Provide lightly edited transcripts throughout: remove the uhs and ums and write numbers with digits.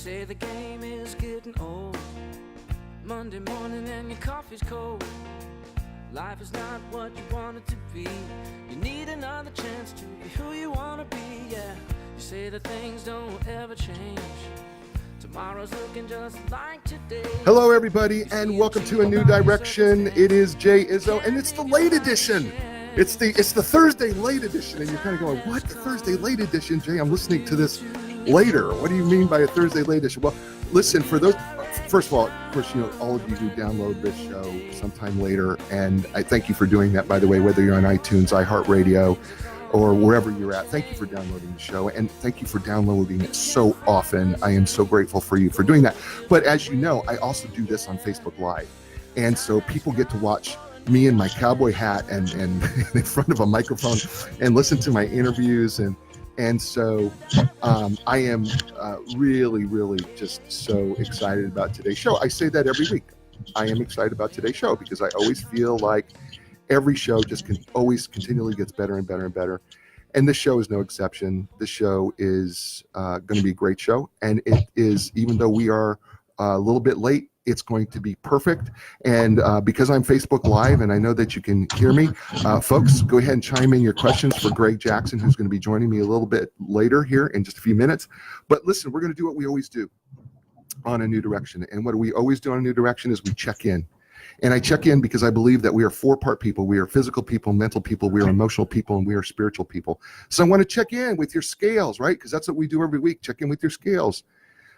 say the game is getting old. Monday morning and your coffee's cold. Life is not what you want it to be. You need another chance to be who you want to be, yeah. You say that things don't ever change. Tomorrow's looking just like today. Hello, everybody, and welcome to A New Direction. It is Jay Izso, and it's the late edition. It's the Thursday late edition, and you're kind of going, what, the Thursday late edition, Jay? I'm listening to this later. What do you mean by a Thursday late edition? Well, listen, for those, first of all, of course, you know, all of you who download this show sometime later, and I thank you for doing that, by the way, whether you're on iTunes, iHeartRadio, or wherever you're at. Thank you for downloading the show, and thank you for downloading it so often. I am so grateful for you for doing that. But as you know, I also do this on Facebook Live, and so people get to watch me in my cowboy hat and in front of a microphone and listen to my interviews, and so I am really just so excited about today's show. I say that every week. I am excited about today's show because I always feel like every show just always continually gets better and better and better. And this show is no exception. This show is going to be a great show. And it is, even though we are a little bit late, it's going to be perfect. And because I'm Facebook Live and I know that you can hear me, folks, go ahead and chime in your questions for Gregg Jackson, who's going to be joining me a little bit later here in just a few minutes. But listen, we're going to do what we always do on A New Direction. And what we always do on A New Direction is we check in. And I check in because I believe that we are four-part people. We are physical people, mental people, we are emotional people, and we are spiritual people. So I want to check in with your scales, right? Because that's what we do every week, check in with your scales.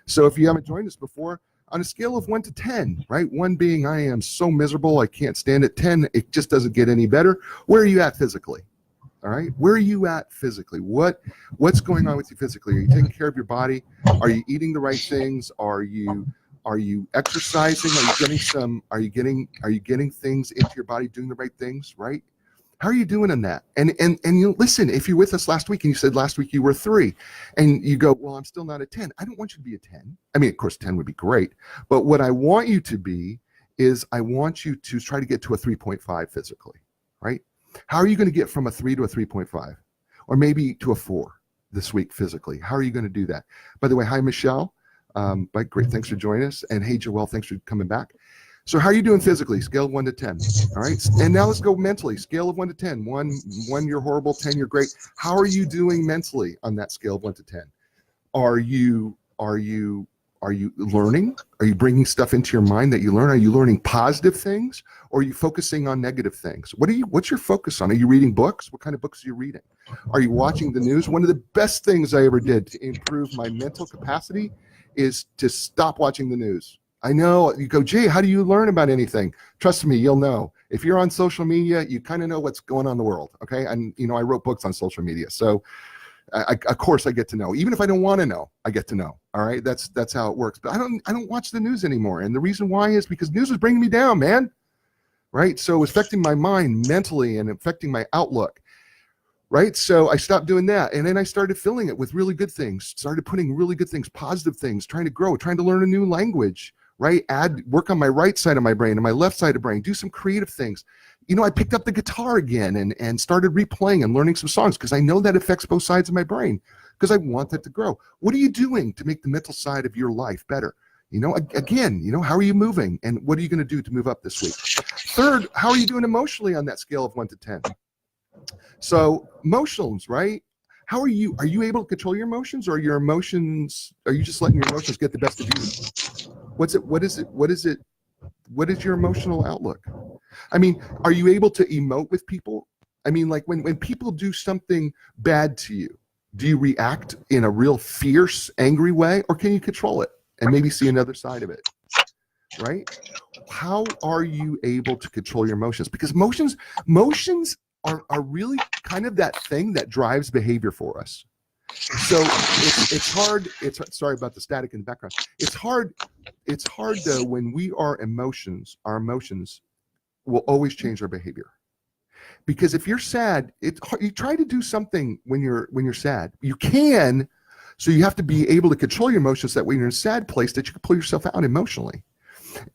So if you haven't joined us before, on a scale of 1 to 10, right? 1 being I am so miserable, I can't stand it. 10, it just doesn't get any better. Where are you at physically? All right? Where are you at physically? What's going on with you physically? Are you taking care of your body? Are you eating the right things? Are you exercising? Are you getting things into your body, doing the right things, right? How are you doing in that? And you listen, if you're with us last week and you said last week you were 3 and you go, well, I'm still not a 10. I don't want you to be a 10. I mean, of course, 10 would be great. But what I want you to be is I want you to try to get to a 3.5 physically, right? How are you going to get from a 3 to a 3.5 or maybe to a 4 this week physically? How are you going to do that? By the way, hi, Michelle. Great, thanks for joining us. And hey, Joelle, thanks for coming back. So how are you doing physically? Scale of 1 to 10. All right. And now let's go mentally. Scale of 1 to 10. 1, you're horrible. 10, you're great. How are you doing mentally on that scale of 1 to 10? Are you learning? Are you bringing stuff into your mind that you learn? Are you learning positive things or are you focusing on negative things? What's your focus on? Are you reading books? What kind of books are you reading? Are you watching the news? One of the best things I ever did to improve my mental capacity is to stop watching the news. I know you go, Jay, how do you learn about anything? Trust me, you'll know. If you're on social media, you kind of know what's going on in the world. Okay. And I wrote books on social media. So of course I get to know, even if I don't want to know, I get to know. All right. That's how it works. But I don't watch the news anymore. And the reason why is because news is bringing me down, man. Right. So it's affecting my mind mentally and affecting my outlook. Right. So I stopped doing that. And then I started filling it with really good things, started putting really good things, positive things, trying to grow, trying to learn a new language, right? Work on my right side of my brain and my left side of the brain, do some creative things. I picked up the guitar again and started replaying and learning some songs because I know that affects both sides of my brain because I want that to grow. What are you doing to make the mental side of your life better? Again, how are you moving and what are you going to do to move up this week? Third, how are you doing emotionally on that scale of 1 to 10? So emotions, right? How are you able to control your emotions or are you just letting your emotions get the best of you? What is your emotional outlook? I mean, are you able to emote with people? I mean, like when people do something bad to you, do you react in a real fierce, angry way or can you control it and maybe see another side of it? Right? How are you able to control your emotions? Because emotions are really kind of that thing that drives behavior for us. So it's hard. Sorry about the static in the background. It's hard though when our emotions will always change our behavior. Because if you're sad, you try to do something when you're sad. You can, so you have to be able to control your emotions that when you're in a sad place that you can pull yourself out emotionally.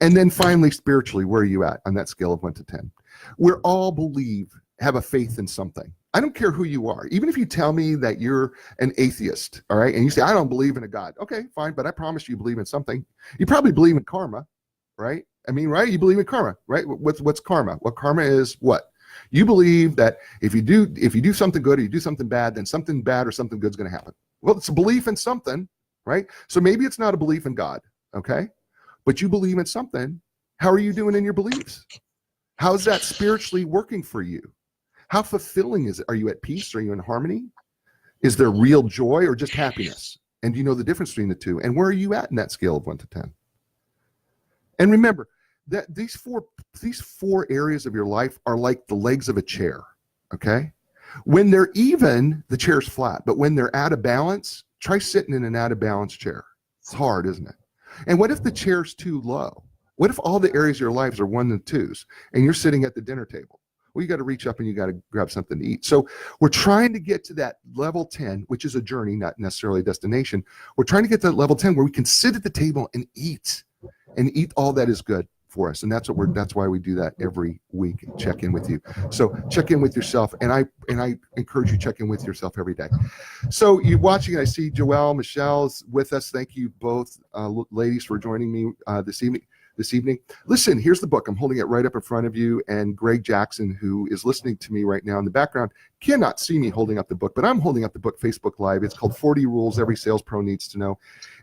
And then finally, spiritually, where are you at on that scale of 1 to 10? We're all have a faith in something. I don't care who you are. Even if you tell me that you're an atheist, all right, and you say, I don't believe in a God. Okay, fine, but I promise you believe in something. You probably believe in karma, right? I mean, right? You believe in karma, right? What's karma? What karma is what? You believe that if you do something good or you do something bad, then something bad or something good is going to happen. Well, it's a belief in something, right? So maybe it's not a belief in God, okay? But you believe in something. How are you doing in your beliefs? How's that spiritually working for you? How fulfilling is it? Are you at peace? Are you in harmony? Is there real joy or just happiness? And do you know the difference between the two? And where are you at in that scale of 1 to 10? And remember that these four areas of your life are like the legs of a chair, okay? When they're even, the chair's flat. But when they're out of balance, try sitting in an out of balance chair. It's hard, isn't it? And what if the chair's too low? What if all the areas of your lives are 1 and 2s and you're sitting at the dinner table? Well, you got to reach up and you got to grab something to eat. So we're trying to get to that level 10, which is a journey, not necessarily a destination. We're trying to get to that level 10 where we can sit at the table and eat all that is good for us. And that's why we do that every week. Check in with you. So check in with yourself. And I encourage you to check in with yourself every day. So you're watching, I see Joelle, Michelle's with us. Thank you both ladies for joining me this evening. Listen, here's the book. I'm holding it right up in front of you. And Gregg Jackson, who is listening to me right now in the background, cannot see me holding up the book, but I'm holding up the book Facebook Live. It's called 40 Rules Every Sales Pro Needs to Know.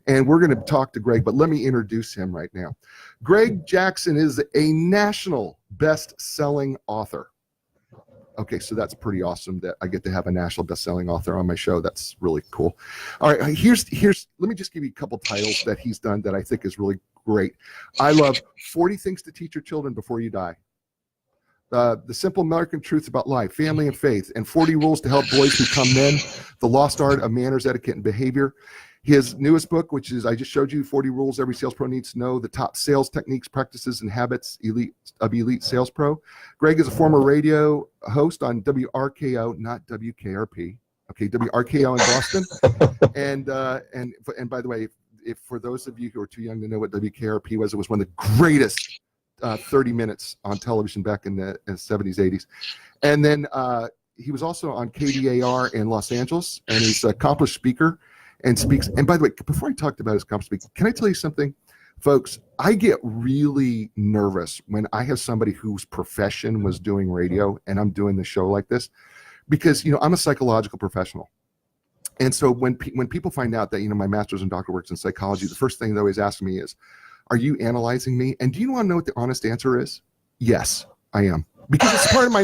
And we're going to talk to Gregg, but let me introduce him right now. Gregg Jackson is a national best-selling author. Okay, so that's pretty awesome that I get to have a national best-selling author on my show. That's really cool. All right, here's let me just give you a couple titles that he's done that I think is really great. I love 40 Things to Teach Your Children Before You Die. The Simple American Truths About Life, Family, and Faith, and 40 Rules to Help Boys Become Men, The Lost Art of Manners, Etiquette, and Behavior. His newest book, which is, I just showed you, 40 Rules Every Sales Pro Needs to Know, the top sales techniques, practices, and habits of elite sales pro. Gregg is a former radio host on WRKO, not WKRP. Okay, WRKO in Boston. And by the way, if for those of you who are too young to know what WKRP was, it was one of the greatest 30 minutes on television back in the 70s, 80s. And then he was also on KDAR in Los Angeles, and he's an accomplished speaker and speaks. And by the way, before I talked about his accomplished speaking, can I tell you something? Folks, I get really nervous when I have somebody whose profession was doing radio and I'm doing the show like this, because, I'm a psychological professional. And so when people find out that, my master's and doctorate works in psychology, the first thing they always ask me is, are you analyzing me? And do you want to know what the honest answer is? Yes, I am. Because it's part of my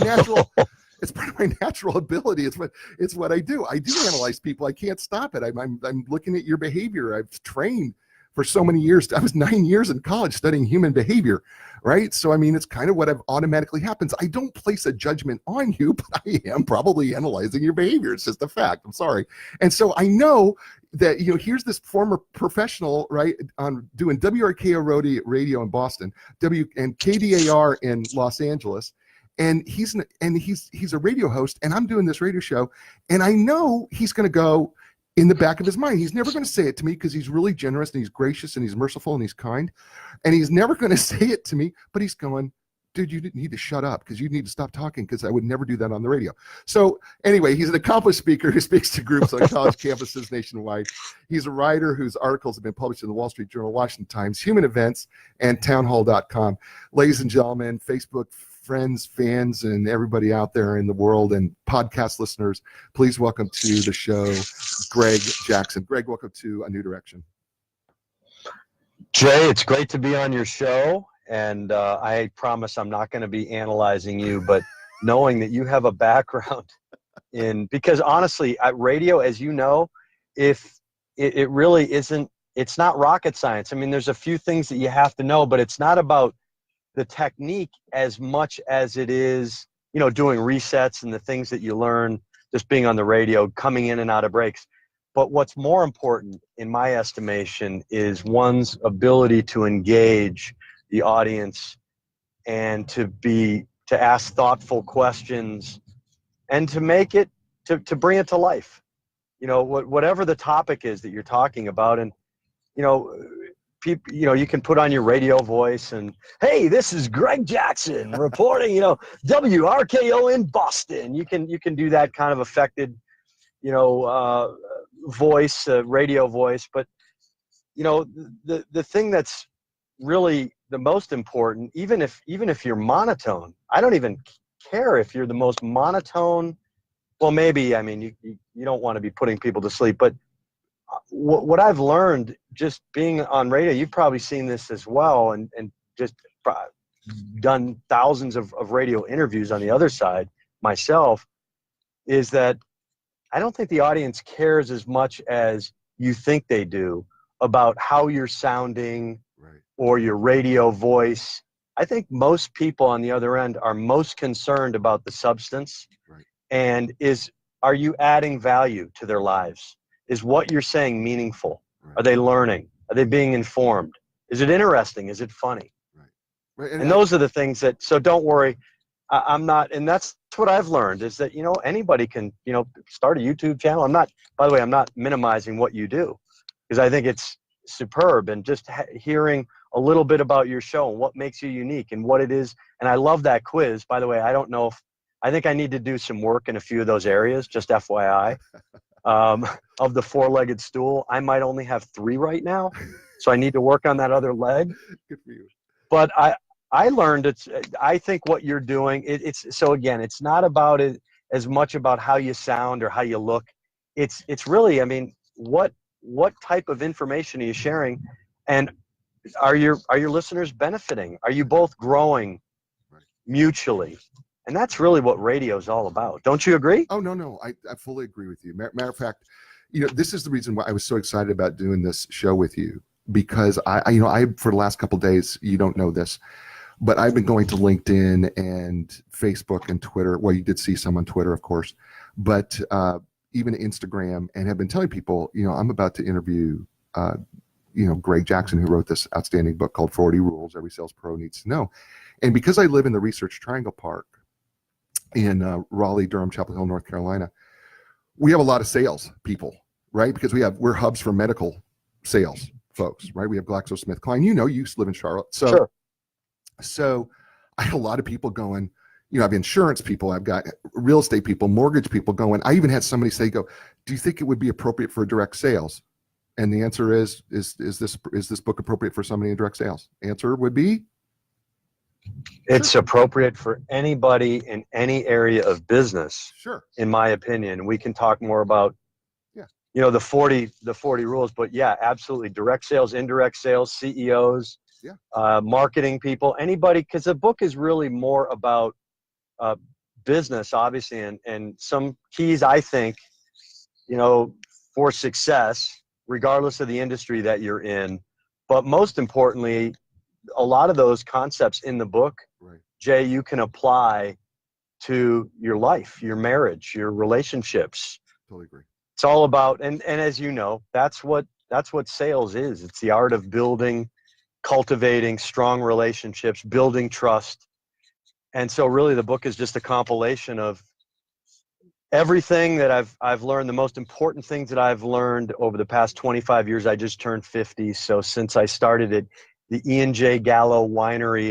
natural ability. It's what I do. I do analyze people. I can't stop it. I'm looking at your behavior. I've trained for so many years. I was 9 years in college studying human behavior, right? So, it's kind of what automatically happens. I don't place a judgment on you, but I am probably analyzing your behavior. It's just a fact. I'm sorry. And so I know that, here's this former professional, right, on doing WRKO radio in Boston, and KDAR in Los Angeles. And he's a radio host, and I'm doing this radio show, and I know he's going to go in the back of his mind. He's never going to say it to me because he's really generous and he's gracious and he's merciful and he's kind. And he's never going to say it to me, but he's going, dude, you need to shut up because you need to stop talking because I would never do that on the radio. So anyway, he's an accomplished speaker who speaks to groups on college campuses nationwide. He's a writer whose articles have been published in the Wall Street Journal, Washington Times, Human Events, and townhall.com. Ladies and gentlemen, Facebook friends, fans, and everybody out there in the world and podcast listeners, please welcome to the show, Gregg Jackson. Gregg, welcome to A New Direction. Jay, it's great to be on your show, and I promise I'm not going to be analyzing you, but knowing that you have a background because honestly, at radio, as you know, if it really isn't, it's not rocket science. There's a few things that you have to know, but it's not about the technique as much as it is, doing resets and the things that you learn just being on the radio, coming in and out of breaks. But what's more important, in my estimation, is one's ability to engage the audience and to ask thoughtful questions and to make it, to bring it to life. Whatever the topic is that you're talking about. And, people, you can put on your radio voice and, hey, this is Gregg Jackson reporting, WRKO in Boston. You can do that kind of affected, voice, radio voice. But, the thing that's really the most important, even if you're monotone, I don't even care if you're the most monotone. Well, maybe, I mean, you don't want to be putting people to sleep, but what I've learned just being on radio, you've probably seen this as well, and just done thousands of radio interviews on the other side myself, is that I don't think the audience cares as much as you think they do about how you're sounding, right, or your radio voice. I think most people on the other end are most concerned about the substance, right, and are you adding value to their lives? Is what you're saying meaningful? right. Are they learning? Are they being informed? Is it interesting? Is it funny? Right. And those are the things that, so don't worry, I'm not, and that's what I've learned, is that, anybody can, start a YouTube channel. By the way, I'm not minimizing what you do, because I think it's superb, and just hearing a little bit about your show and what makes you unique and what it is. And I love that quiz. By the way, I think I need to do some work in a few of those areas, just FYI. Of the four-legged stool, I might only have 3 right now, so I need to work on that other leg. Good for you. But I learned I think what you're doing, so again, it's not about it as much about how you sound or how you look. It's really, I mean, what type of information are you sharing, and are your listeners benefiting? Are you both growing mutually? And that's really what radio is all about. Don't you agree? Oh, no, I fully agree with you. Matter of fact, this is the reason why I was so excited about doing this show with you, because I for the last couple of days, you don't know this, but I've been going to LinkedIn and Facebook and Twitter. Well, you did see some on Twitter, of course, but even Instagram, and have been telling people, I'm about to interview, Gregg Jackson, who wrote this outstanding book called 40 Rules Every Sales Pro Needs to Know. And because I live in the Research Triangle Park in Raleigh, Durham, Chapel Hill, North Carolina, we have a lot of sales people, right? Because we're hubs for medical sales folks, right? We have GlaxoSmithKline. You used to live in Charlotte. So, sure. So I had a lot of people going, I have insurance people, I've got real estate people, mortgage people going. I even had somebody say, do you think it would be appropriate for direct sales? And the answer is this book appropriate for somebody in direct sales? Answer would be, it's appropriate for anybody in any area of business. Sure. In my opinion, we can talk more about, the 40 rules, but yeah, absolutely. Direct sales, indirect sales, CEOs, marketing people, anybody, because the book is really more about business, obviously, and some keys, I think, for success, regardless of the industry that you're in. But most importantly, a lot of those concepts in the book, right, Jay, you can apply to your life, your marriage, your relationships. Totally agree. It's all about, and as you know, that's what sales is. It's the art of building, cultivating strong relationships, building trust. And so really the book is just a compilation of everything that I've learned, the most important things that I've learned over the past 25 years. I just turned 50. So since I started at the Ian J. Gallo Winery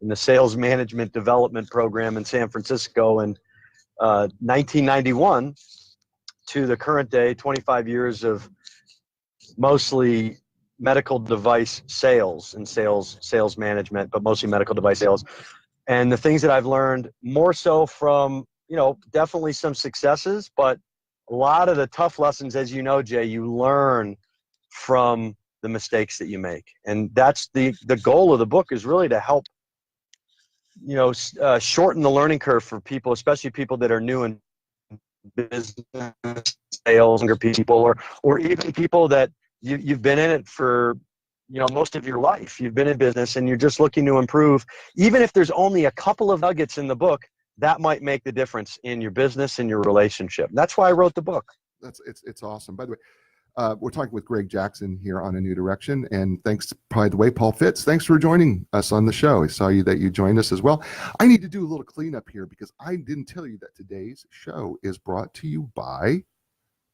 in the sales management development program in San Francisco in 1991 to the current day, 25 years of mostly medical device sales and sales management, but mostly medical device sales. And the things that I've learned, more so from, definitely some successes, but a lot of the tough lessons, as you know, Jay, you learn from the mistakes that you make. And that's the goal of the book, is really to help, shorten the learning curve for people, especially people that are new in business, sales, younger people, or even people that you've been in it for, most of your life. You've been in business and you're just looking to improve. Even if there's only a couple of nuggets in the book, that might make the difference in your business and your relationship. That's why I wrote the book. It's awesome. By the way, we're talking with Gregg Jackson here on A New Direction, and thanks, by the way, Paul Fitz, thanks for joining us on the show. I saw that you joined us as well. I need to do a little cleanup here, because I didn't tell you that today's show is brought to you by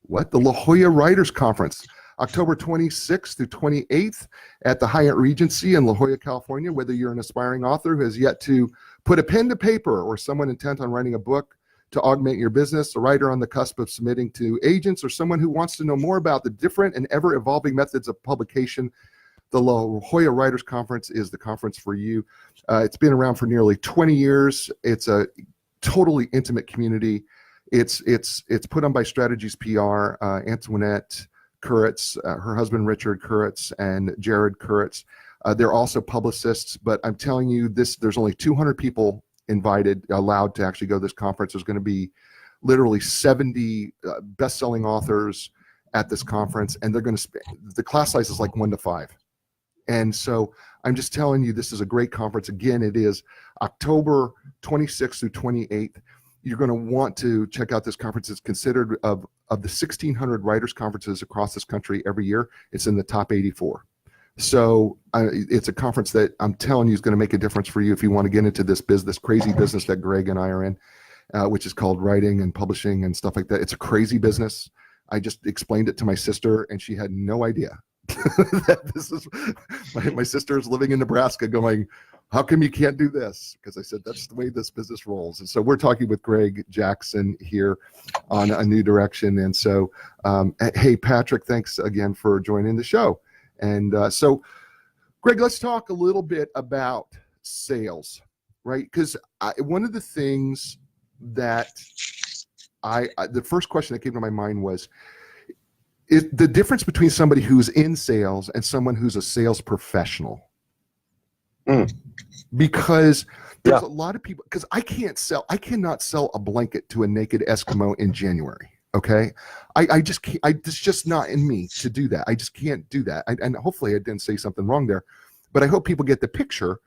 the La Jolla Writers Conference. October 26th through 28th at the Hyatt Regency in La Jolla, California. Whether you're an aspiring author who has yet to put a pen to paper or someone intent on writing a book to augment your business, a writer on the cusp of submitting to agents, or someone who wants to know more about the different and ever-evolving methods of publication, the La Jolla Writers Conference is the conference for you. It's been around for nearly 20 years. It's a totally intimate community. It's put on by Strategies PR, Antoinette Kuritz, her husband Richard Kuritz, and Jared Kuritz. They're also publicists, but I'm telling you there's only 200 people allowed to actually go to this conference. There's going to be literally 70 best-selling authors at this conference, and the class size is like 1 to 5. And so I'm just telling you, this is a great conference. Again, it is October 26th through 28th. You're going to want to check out this conference. It's considered of the 1,600 writers conferences across this country every year, it's in the top 84. So it's a conference that I'm telling you is going to make a difference for you if you want to get into this crazy business that Greg and I are in, which is called writing and publishing and stuff like that. It's a crazy business. I just explained it to my sister, and she had no idea. That this is my sister is living in Nebraska going, how come you can't do this? Because I said, that's the way this business rolls. And so we're talking with Gregg Jackson here on A New Direction. And so, hey, Patrick, thanks again for joining the show. And so, Greg, let's talk a little bit about sales, right? Because one of the things that the first question that came to my mind was, is the difference between somebody who's in sales and someone who's a sales professional. Because there's a lot of people, because I cannot sell a blanket to a naked Eskimo in January. Okay. I just can't, it's just not in me to do that. I just can't do that. And hopefully I didn't say something wrong there, but I hope people get the picture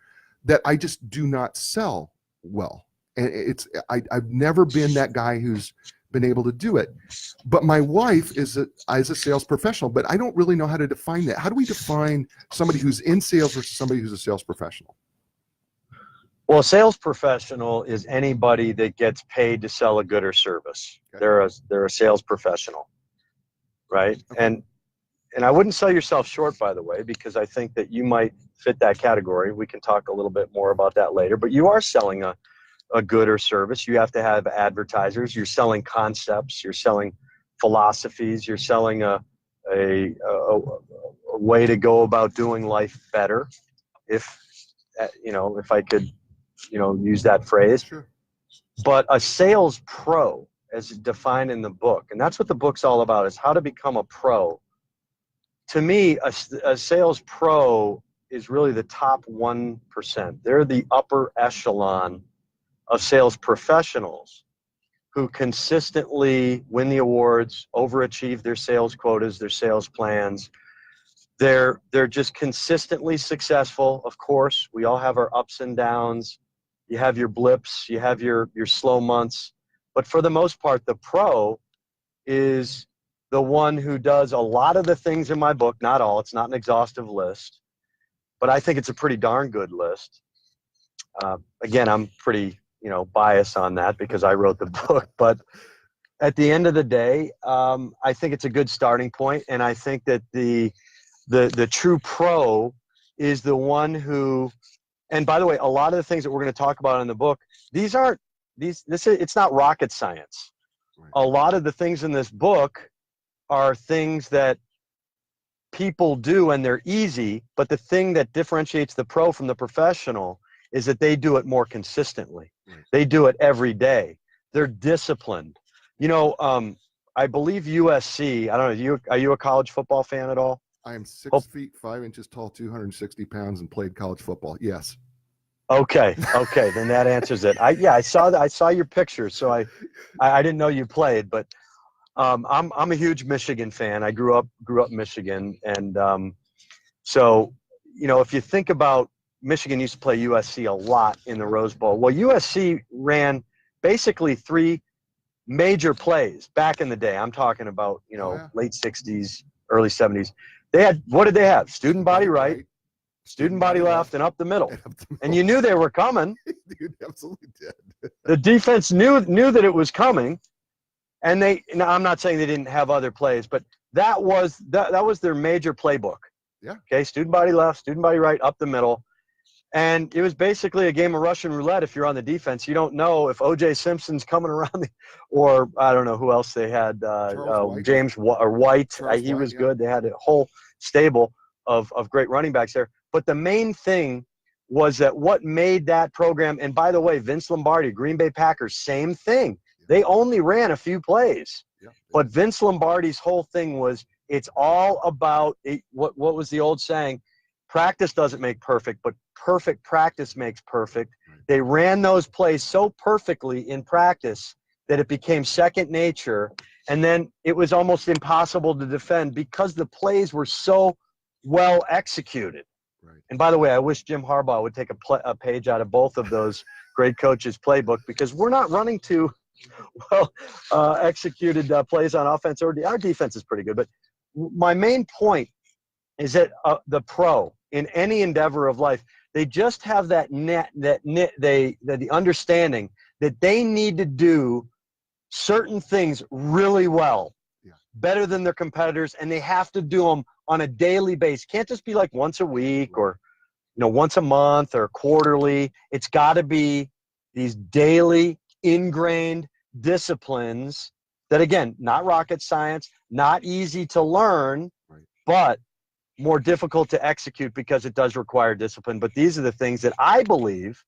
that I just do not sell well. And I've never been that guy who's been able to do it. But my wife is a sales professional, but I don't really know how to define that. How do we define somebody who's in sales versus somebody who's a sales professional? Well, a sales professional is anybody that gets paid to sell a good or service. Okay. They're a sales professional, right? Okay. And I wouldn't sell yourself short, by the way, because I think that you might fit that category. We can talk a little bit more about that later, but you are selling a good or service. You have to have advertisers. You're selling concepts. You're selling philosophies. You're selling a way to go about doing life better. If I could, use that phrase. Sure. But a sales pro, as defined in the book, and that's what the book's all about, is how to become a pro. To me, a sales pro is really the top 1%. They're the upper echelon of sales professionals who consistently win the awards, overachieve their sales quotas, their sales plans. They're just consistently successful. Of course, we all have our ups and downs. You have your blips, you have your slow months. But for the most part, the pro is the one who does a lot of the things in my book, not all, it's not an exhaustive list, but I think it's a pretty darn good list. Again, I'm pretty bias on that because I wrote the book, but at the end of the day, I think it's a good starting point. And I think that the true pro is the one who, and by the way, a lot of the things that we're going to talk about in the book, it's not rocket science. Right. A lot of the things in this book are things that people do and they're easy, but the thing that differentiates the pro from the professional is that they do it more consistently. Right. They do it every day. They're disciplined. I believe USC, I don't know, are you a college football fan at all? I am 6 feet 5 inches tall, 260 pounds, and played college football. Yes. Okay. Then that answers it. I saw your picture, so I didn't know you played, but I'm a huge Michigan fan. I grew up in Michigan, and so if you think about, Michigan used to play USC a lot in the Rose Bowl. Well, USC ran basically 3 major plays back in the day. I'm talking about, late 60s, early 70s. What did they have? Student body right, student body left, and up the middle. And you knew they were coming. Dude, absolutely did. The defense knew that it was coming. And I'm not saying they didn't have other plays, but that was their major playbook. Yeah. Okay, student body left, student body right, up the middle. And it was basically a game of Russian roulette. If you're on the defense, you don't know if O.J. Simpson's coming around, or I don't know who else they had. James White. He was good. They had a whole stable of great running backs there. But the main thing was that what made that program, and by the way, Vince Lombardi, Green Bay Packers, same thing. They only ran a few plays. Yeah. But Vince Lombardi's whole thing was, it's all about what was the old saying? Practice doesn't make perfect, but perfect practice makes perfect. Right. They ran those plays so perfectly in practice that it became second nature, and then it was almost impossible to defend because the plays were so well executed. Right. And by the way, I wish Jim Harbaugh would take a page out of both of those great coaches' playbook, because we're not running too well executed plays on offense. Our defense is pretty good. But my main point is that the pro in any endeavor of life, they just have the understanding that they need to do certain things really well, better than their competitors, and they have to do them on a daily basis. Can't just be like once a week or once a month or quarterly. It's got to be these daily ingrained disciplines that, again, not rocket science, not easy to learn, but more difficult to execute because it does require discipline. But these are the things that I believe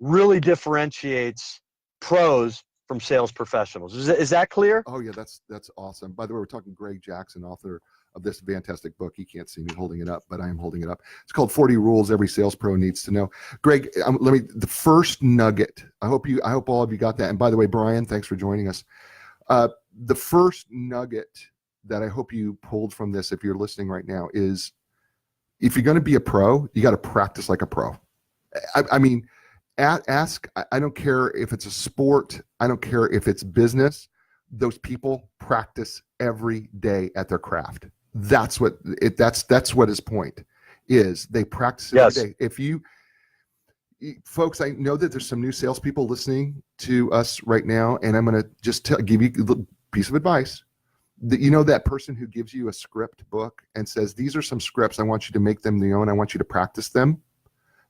really differentiates pros from sales professionals. Is that clear? Oh yeah, that's awesome. By the way, we're talking Gregg Jackson, author of this fantastic book. You can't see me holding it up, but I am holding it up. It's called 40 Rules Every Sales Pro Needs to Know. Gregg, the first nugget. I hope all of you got that. And by the way, Brian, thanks for joining us. The first nugget that I hope you pulled from this, if you're listening right now, is if you're going to be a pro, you got to practice like a pro. I mean, ask. I don't care if it's a sport. I don't care if it's business. Those people practice every day at their craft. That's what his point is. They practice every day. If you folks, I know that there's some new salespeople listening to us right now, and I'm going to just give you a piece of advice. That person who gives you a script book and says, these are some scripts, I want you to make them your own, I want you to practice them.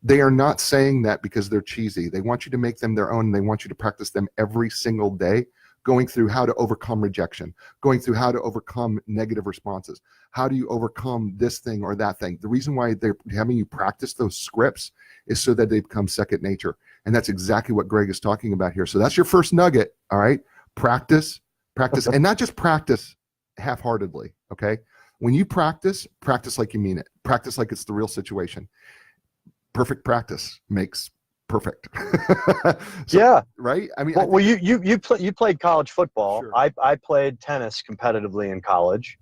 They are not saying that because they're cheesy. They want you to make them their own, and they want you to practice them every single day, going through how to overcome rejection, going through how to overcome negative responses. How do you overcome this thing or that thing? The reason why they're having you practice those scripts is so that they become second nature. And that's exactly what Gregg is talking about here. So that's your first nugget, all right? Practice, and not just practice half-heartedly, okay? When you practice like you mean it. Practice like it's the real situation. Perfect practice makes perfect. Right? I mean, you played college football. Sure. I played tennis competitively in college.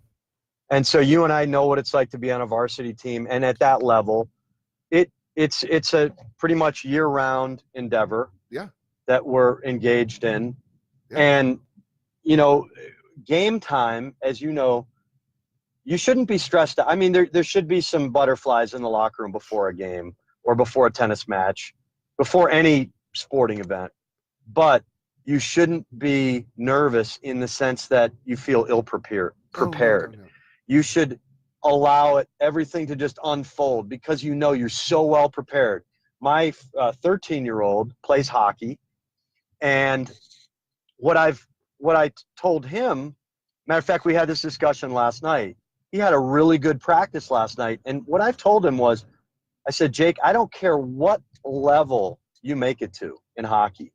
And so you and I know what it's like to be on a varsity team. And at that level, it's a pretty much year-round endeavor that we're engaged in. Yeah. And, game time, as you know, you shouldn't be stressed out. I mean, there should be some butterflies in the locker room before a game or before a tennis match, before any sporting event. But you shouldn't be nervous in the sense that you feel ill-prepared. No. You should allow everything to just unfold because you're so well prepared. My 13-year-old plays hockey, and what I told him, matter of fact, we had this discussion last night. He had a really good practice last night. And what I've told him was, I said, Jake, I don't care what level you make it to in hockey.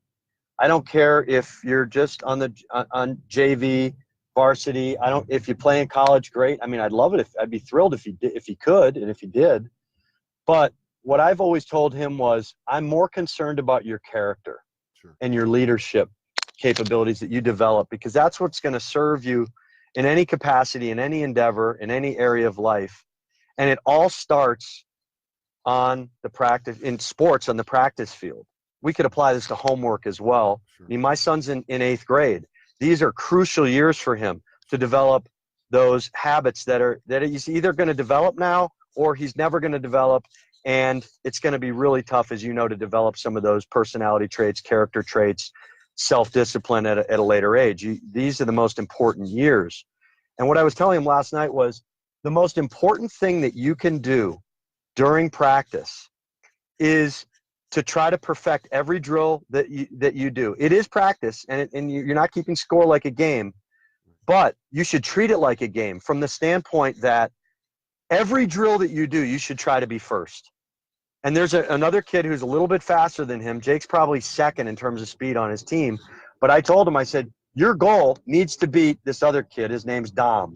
I don't care if you're just on JV, varsity. If you play in college, great. I mean, I'd love it. I'd be thrilled if he could and if he did. But what I've always told him was, I'm more concerned about your character and your leadership capabilities that you develop, because that's what's going to serve you in any capacity, in any endeavor, in any area of life. And it all starts on the practice in sports, on the practice field. We could apply this to homework as well. Sure. I mean, my son's in 8th grade. These are crucial years for him to develop those habits that he's either going to develop now or he's never going to develop. And it's going to be really tough, as you know, to develop some of those personality traits, character traits, self-discipline at a later age. These are the most important years. And what I was telling him last night was the most important thing that you can do during practice is to try to perfect every drill that you do. It is practice, and you're not keeping score like a game, but you should treat it like a game from the standpoint that every drill that you do, you should try to be first. And there's another kid who's a little bit faster than him. Jake's probably second in terms of speed on his team. But I told him, I said, your goal needs to beat this other kid. His name's Dom.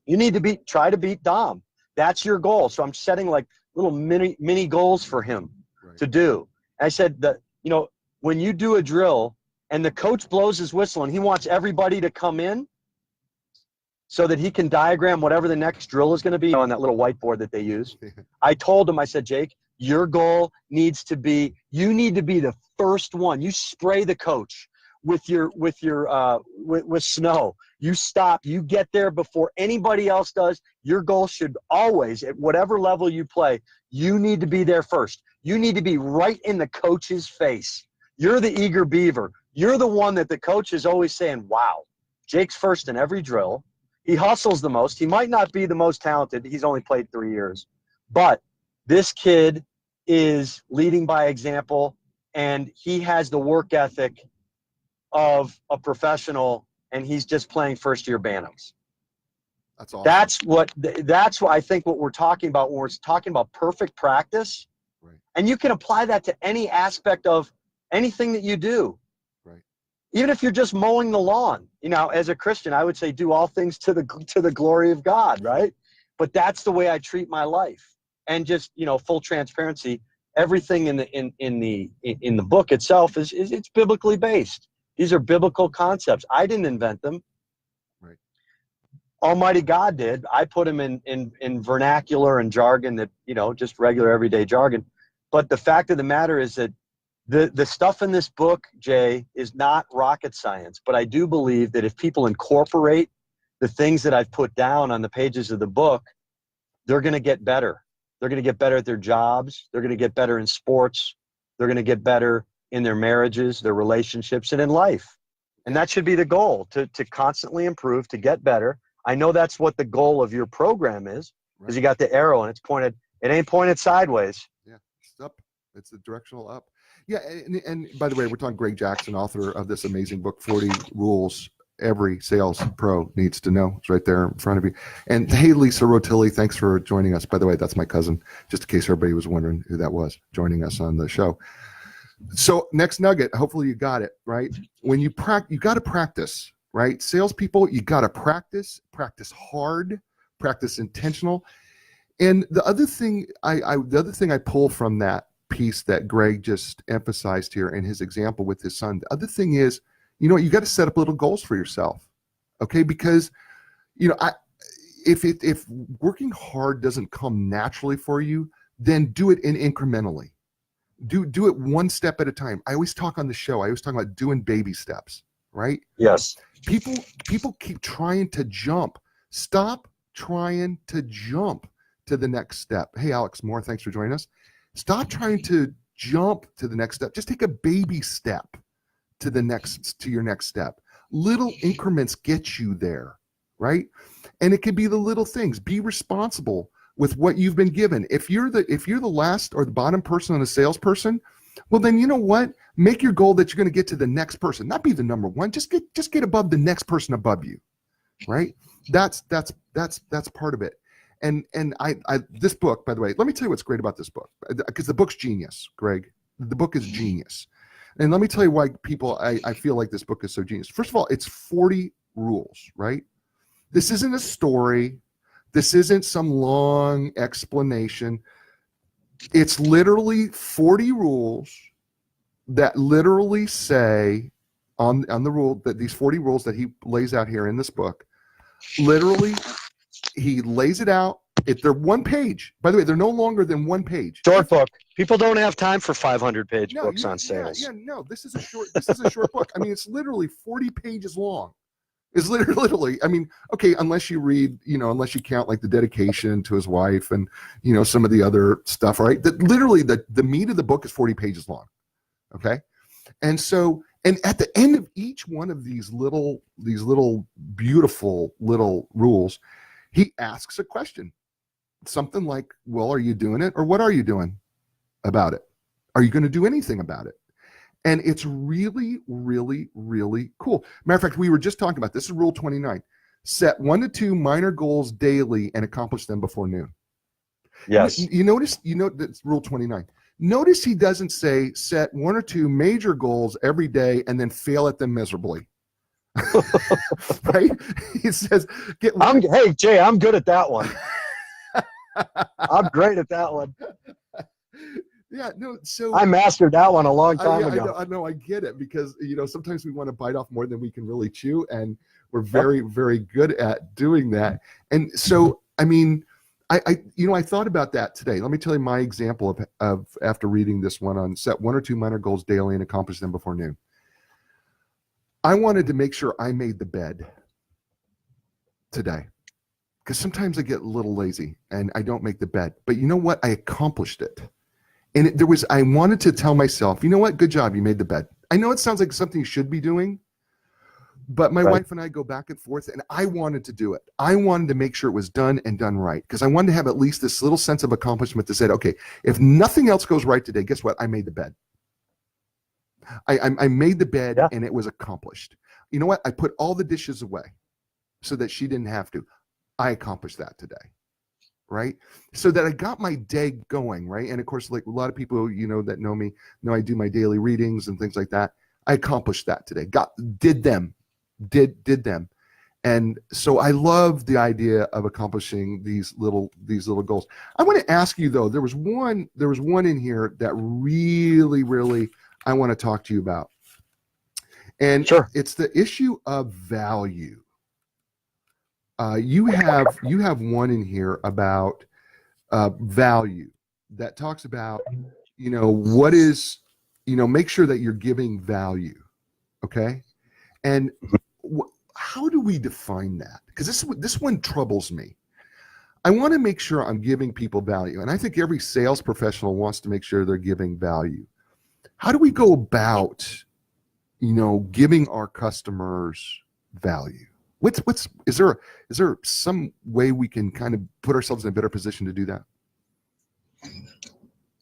You need to try to beat Dom. That's your goal. So I'm setting like little mini goals for him to do. And I said that, when you do a drill and the coach blows his whistle and he wants everybody to come in so that he can diagram whatever the next drill is going to be on that little whiteboard that they use. I told him, I said, Jake, your goal needs to be, you need to be the first one. You spray the coach with snow. You stop, you get there before anybody else does. Your goal should always, at whatever level you play, you need to be there first. You need to be right in the coach's face. You're the eager beaver. You're the one that the coach is always saying, wow, Jake's first in every drill. He hustles the most. He might not be the most talented. He's only played 3 years. But this kid is leading by example, and he has the work ethic of a professional, and he's just playing first-year Bantams. That's awesome. That's what I think what we're talking about when we're talking about perfect practice. Right. And you can apply that to any aspect of anything that you do. Right. Even if you're just mowing the lawn, as a Christian, I would say do all things to the glory of God, right? But that's the way I treat my life. And just, full transparency, everything in the book itself is it's biblically based. These are biblical concepts. I didn't invent them. Right. Almighty God did. I put them in vernacular and jargon that, just regular everyday jargon. But the fact of the matter is that the stuff in this book, Jay, is not rocket science. But I do believe that if people incorporate the things that I've put down on the pages of the book, they're going to get better. They're going to get better at their jobs. They're going to get better in sports. They're going to get better in their marriages, their relationships, and in life. And that should be the goal, to constantly improve, to get better. I know that's what the goal of your program is, because you got the arrow and it's pointed. It ain't pointed sideways. Yeah, it's up. It's the directional up. Yeah, and by the way, we're talking Gregg Jackson, author of this amazing book, 40 Rules Every Sales Pro Needs to Know. It's right there in front of you. And hey, Lisa Rotilli, thanks for joining us. By the way, that's my cousin, just in case everybody was wondering who that was joining us on the show. So next nugget, hopefully you got it, right? When you practice, you got to practice, right? Salespeople, you got to practice hard, practice intentional. And the other thing I pull from that piece that Gregg just emphasized here in his example with his son, the other thing is, you got to set up little goals for yourself, okay? Because, if working hard doesn't come naturally for you, then do it incrementally. Do it one step at a time. I always talk on the show. I always talk about doing baby steps, right? Yes. People keep trying to jump. Stop trying to jump to the next step. Hey, Alex Moore, thanks for joining us. Stop trying to jump to the next step. Just take a baby step to your next step. Little increments get you there, right? And it can be the little things. Be responsible with what you've been given. If you're the last or the bottom person on a salesperson, well then you know what? Make your goal that you're going to get to the next person. Not be the number one. Just get above the next person above you, right? That's part of it. And I this book, by the way, let me tell you what's great about this book, because the book's genius, Gregg. The book is genius. And let me tell you why I feel like this book is so genius. First of all, it's 40 rules, right? This isn't a story. This isn't some long explanation. It's literally 40 rules that literally say on the rule, that these 40 rules that he lays out here in this book, literally he lays it out. They're one page. By the way, they're no longer than one page. Short book. People don't have time for 500-page books on sales. No, this is a short book. I mean, it's literally 40 pages long. It's literally, I mean, okay, unless you read, unless you count like the dedication to his wife and, some of the other stuff, right? Literally the meat of the book is 40 pages long. Okay. And so, And at the end of each one of these little beautiful little rules, he asks a question. Something like, well, are you doing it? Or what are you doing about it? Are you going to do anything about it? And it's really, really, really cool. Matter of fact, we were just talking about this is rule 29. Set 1 to 2 minor goals daily and accomplish them before noon. Yes. You notice that's rule 29. Notice he doesn't say set 1 or 2 major goals every day and then fail at them miserably. Right? He says, hey, Jay, I'm good at that one. I'm great at that one. Yeah, no, so I mastered that one a long time ago. I know, I get it, because sometimes we want to bite off more than we can really chew, and we're very, very good at doing that. And so, I mean, I thought about that today. Let me tell you my example of after reading this one on set 1 or 2 minor goals daily and accomplish them before noon. I wanted to make sure I made the bed today, because sometimes I get a little lazy and I don't make the bed. But you know what? I accomplished it. And I wanted to tell myself, you know what? Good job. You made the bed. I know it sounds like something you should be doing, but my wife and I go back and forth, and I wanted to do it. I wanted to make sure it was done and done right, because I wanted to have at least this little sense of accomplishment to say, okay, if nothing else goes right today, guess what? I made the bed. I made the bed, and it was accomplished. You know what? I put all the dishes away so that she didn't have to. I accomplished that today. Right? So that I got my day going, right? And of course, like a lot of people, that know me, know I do my daily readings and things like that. I accomplished that today. Did them. And so I love the idea of accomplishing these little goals. I want to ask you though, there was one in here that really, really I want to talk to you about. And sure. It's the issue of value. You have one in here about value that talks about, what is, make sure that you're giving value. Okay. And how do we define that? Because this one troubles me. I want to make sure I'm giving people value. And I think every sales professional wants to make sure they're giving value. How do we go about, giving our customers value? Is there some way we can kind of put ourselves in a better position to do that?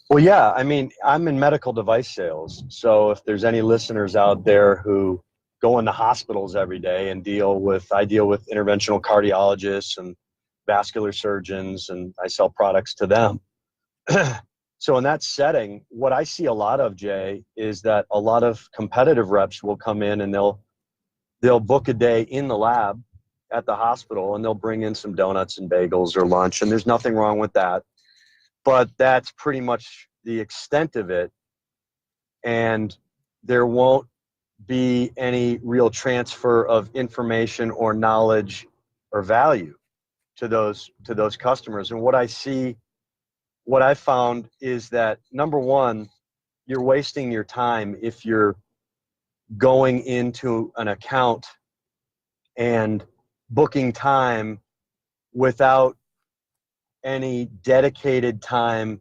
Well, yeah. I mean, I'm in medical device sales. So if there's any listeners out there who go into hospitals every day and I deal with interventional cardiologists and vascular surgeons, and I sell products to them. So in that setting, what I see a lot of, Jay, is that a lot of competitive reps will come in and they'll book a day in the lab at the hospital, and they'll bring in some donuts and bagels or lunch, and there's nothing wrong with that. But that's pretty much the extent of it, and there won't be any real transfer of information or knowledge or value to those customers. And what I found is that, number one, you're wasting your time if you're going into an account and booking time without any dedicated time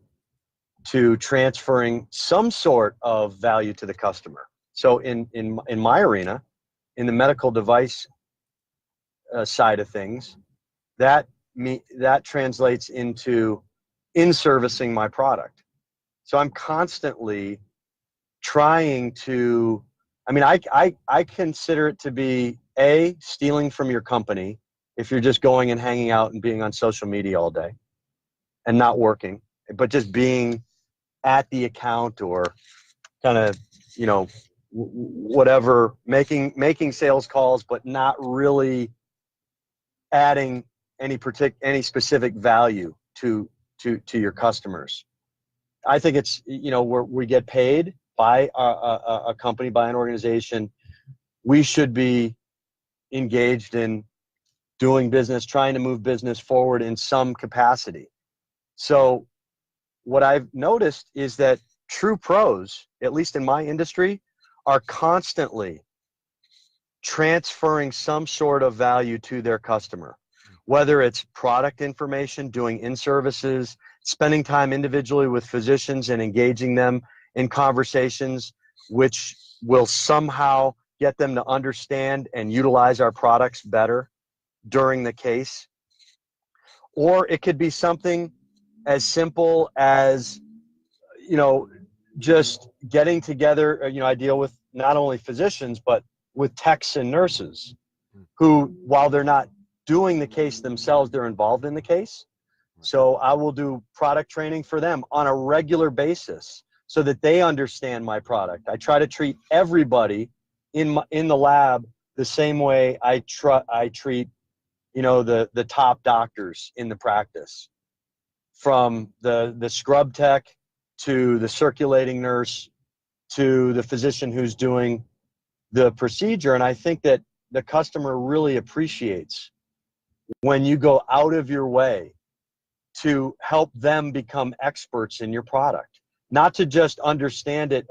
to transferring some sort of value to the customer. So in my arena, in the medical device side of things, that translates into in-servicing my product. So I'm constantly trying to, I consider it to be stealing from your company if you're just going and hanging out and being on social media all day and not working, but just being at the account or kind of, whatever, making sales calls, but not really adding any specific value to your customers. I think it's, where we get paid by a company, by an organization. We should be engaged in doing business, trying to move business forward in some capacity. So what I've noticed is that true pros, at least in my industry, are constantly transferring some sort of value to their customer, whether it's product information, doing in-services, spending time individually with physicians and engaging them in conversations which will somehow get them to understand and utilize our products better during the case. Or it could be something as simple as, just getting together. I deal with not only physicians, but with techs and nurses who, while they're not doing the case themselves, they're involved in the case. So I will do product training for them on a regular basis so that they understand my product. I try to treat everybody in the lab the same way I treat, the top doctors in the practice, from the scrub tech to the circulating nurse to the physician who's doing the procedure. And I think that the customer really appreciates when you go out of your way to help them become experts in your product, not to just understand it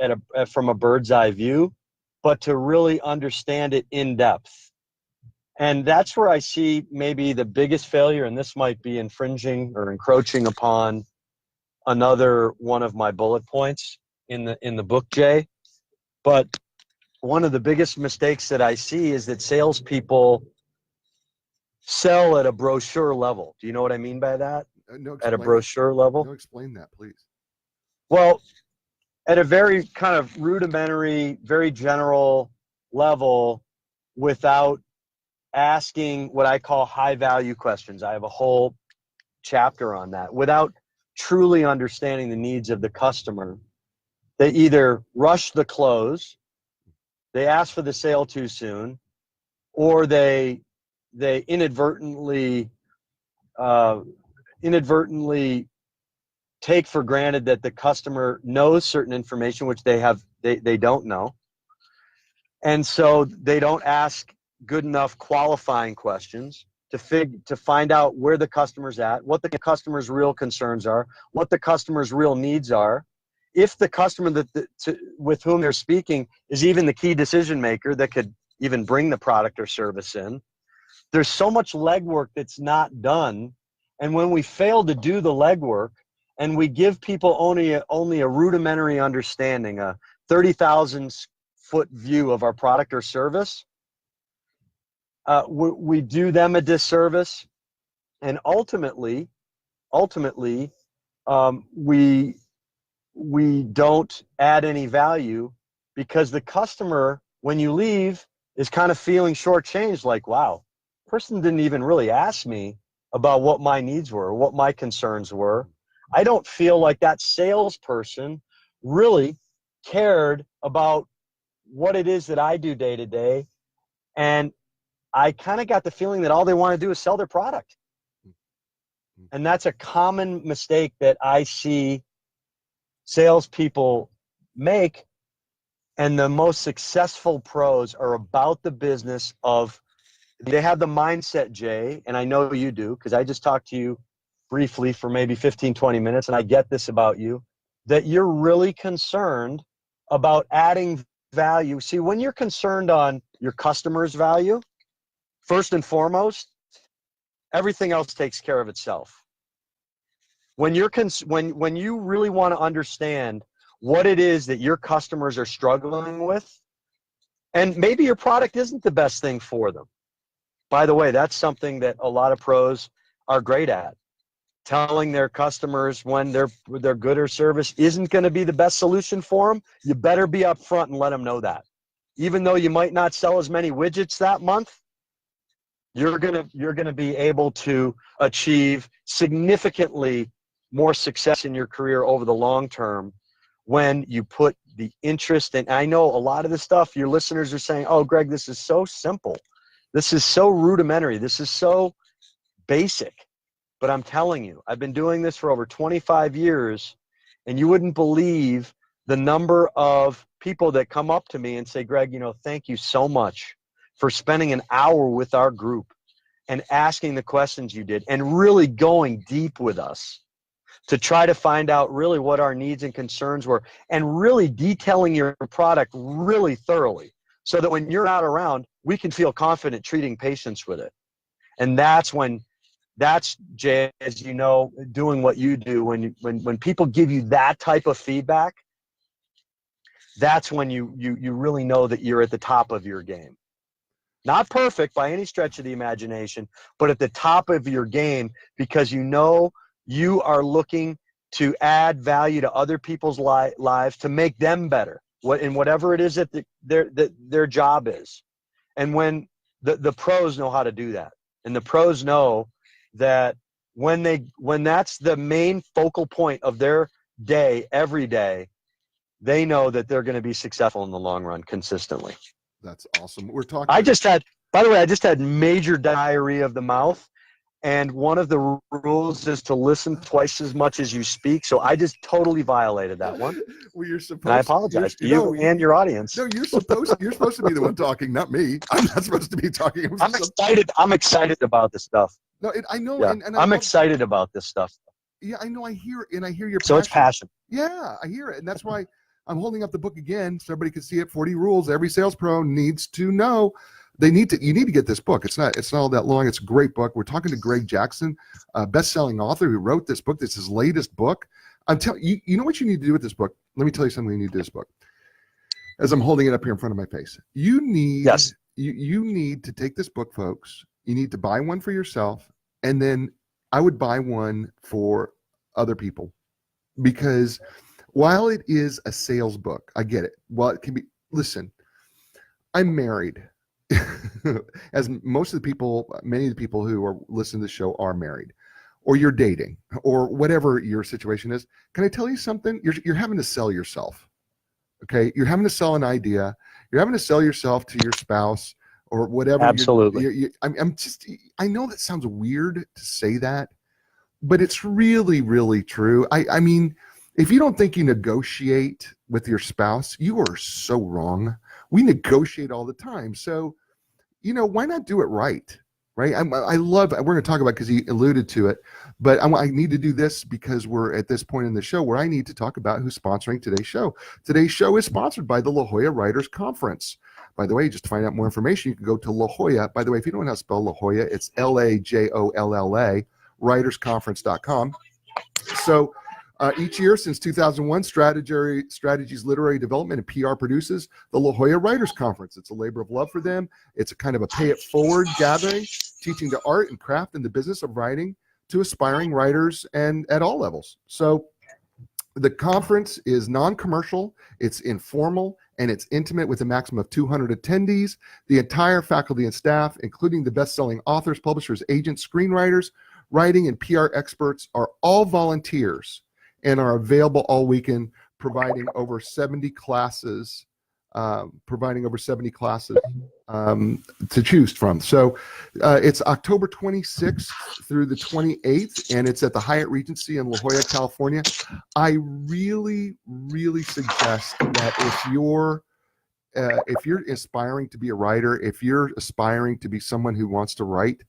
from a bird's eye view, but to really understand it in depth. And that's where I see maybe the biggest failure, and this might be infringing or encroaching upon another one of my bullet points in the book, Jay. But one of the biggest mistakes that I see is that salespeople sell at a brochure level. Do you know what I mean by that? No, at a brochure level? No, explain that, please. Well, at a very kind of rudimentary, very general level, without asking what I call high value questions. I have a whole chapter on that. Without truly understanding the needs of the customer, they either rush the close, they ask for the sale too soon, or they inadvertently take for granted that the customer knows certain information which they don't know. And so they don't ask good enough qualifying questions to find out where the customer's at, what the customer's real concerns are, what the customer's real needs are. If the customer with whom they're speaking is even the key decision maker that could even bring the product or service in, there's so much legwork that's not done. And when we fail to do the legwork and we give people only a rudimentary understanding, a 30,000 foot view of our product or service, we do them a disservice, and ultimately, we don't add any value, because the customer, when you leave, is kind of feeling shortchanged. Like, wow, person didn't even really ask me about what my needs were, what my concerns were. I don't feel like that salesperson really cared about what it is that I do day to day, and I kind of got the feeling that all they want to do is sell their product. And that's a common mistake that I see salespeople make. And the most successful pros are about the business of, they have the mindset, Jay, and I know you do, because I just talked to you briefly for maybe 15, 20 minutes, and I get this about you, that you're really concerned about adding value. See, when you're concerned on your customer's value, first and foremost, everything else takes care of itself. When you really want to understand what it is that your customers are struggling with, and maybe your product isn't the best thing for them. By the way, that's something that a lot of pros are great at. Telling their customers when their good or service isn't going to be the best solution for them, you better be upfront and let them know that. Even though you might not sell as many widgets that month, you're gonna be able to achieve significantly more success in your career over the long term when you put the interest in. I know a lot of the stuff your listeners are saying, oh, Gregg, this is so simple. This is so rudimentary. This is so basic. But I'm telling you, I've been doing this for over 25 years, and you wouldn't believe the number of people that come up to me and say, Gregg, thank you so much for spending an hour with our group and asking the questions you did and really going deep with us to try to find out really what our needs and concerns were, and really detailing your product really thoroughly so that when you're not around, we can feel confident treating patients with it. And that's, Jay, as you know, doing what you do, when people give you that type of feedback, that's when you really know that you're at the top of your game. Not perfect by any stretch of the imagination, but at the top of your game, because you know you are looking to add value to other people's lives, to make them better, in whatever it is that their job is. And when the pros know how to do that, and the pros know that when that's the main focal point of their day every day, they know that they're going to be successful in the long run consistently. That's awesome. We're talking. I just had major diarrhea of the mouth, and one of the rules is to listen twice as much as you speak. So I just totally violated that one. Well, you're supposed. And I apologize to you and your audience. No, you're supposed to be the one talking, not me. I'm not supposed to be talking. I'm excited. I'm excited about this stuff. No, I know. Yeah. And I'm excited about this stuff. Yeah, I know. I hear your. So it's passion. Yeah, I hear it, and that's why I'm holding up the book again so everybody can see it. 40 rules every sales pro needs to know. You need to get this book. It's not all that long. It's a great book. We're talking to Gregg Jackson, a best-selling author who wrote this book. This is his latest book. I'm telling you, you know what you need to do with this book? Let me tell you something you need to do with this book. As I'm holding it up here in front of my face, you need to take this book, folks. You need to buy one for yourself, and then I would buy one for other people, because while it is a sales book, I get it. Well, it can be. Listen, I'm married. As most of the people, many of the people who are listening to the show are married, or you're dating, or whatever your situation is. Can I tell you something? You're having to sell yourself. Okay, you're having to sell an idea. You're having to sell yourself to your spouse or whatever. Absolutely. I know that sounds weird to say that, but it's really, really true. I mean, if you don't think you negotiate with your spouse, you are so wrong. We negotiate all the time. So, why not do it right? Right. I love, we're going to talk about, because he alluded to it, but I need to do this because we're at this point in the show where I need to talk about who's sponsoring today's show. Today's show is sponsored by the La Jolla Writers Conference. By the way, just to find out more information, you can go to La Jolla. By the way, if you don't know how to spell La Jolla, it's LAJOLLA, writersconference.com. So, each year since 2001, Strategies Literary Development and PR produces the La Jolla Writers Conference. It's a labor of love for them. It's a kind of a pay-it-forward gathering, teaching the art and craft and the business of writing to aspiring writers and at all levels. So the conference is non-commercial, it's informal, and it's intimate with a maximum of 200 attendees. The entire faculty and staff, including the best-selling authors, publishers, agents, screenwriters, writing, and PR experts, are all volunteers and are available all weekend, providing over 70 classes to choose from. So it's October 26th through the 28th, and it's at the Hyatt Regency in La Jolla, California. I really, really suggest that if you're aspiring to be a writer, if you're aspiring to be someone who wants to write,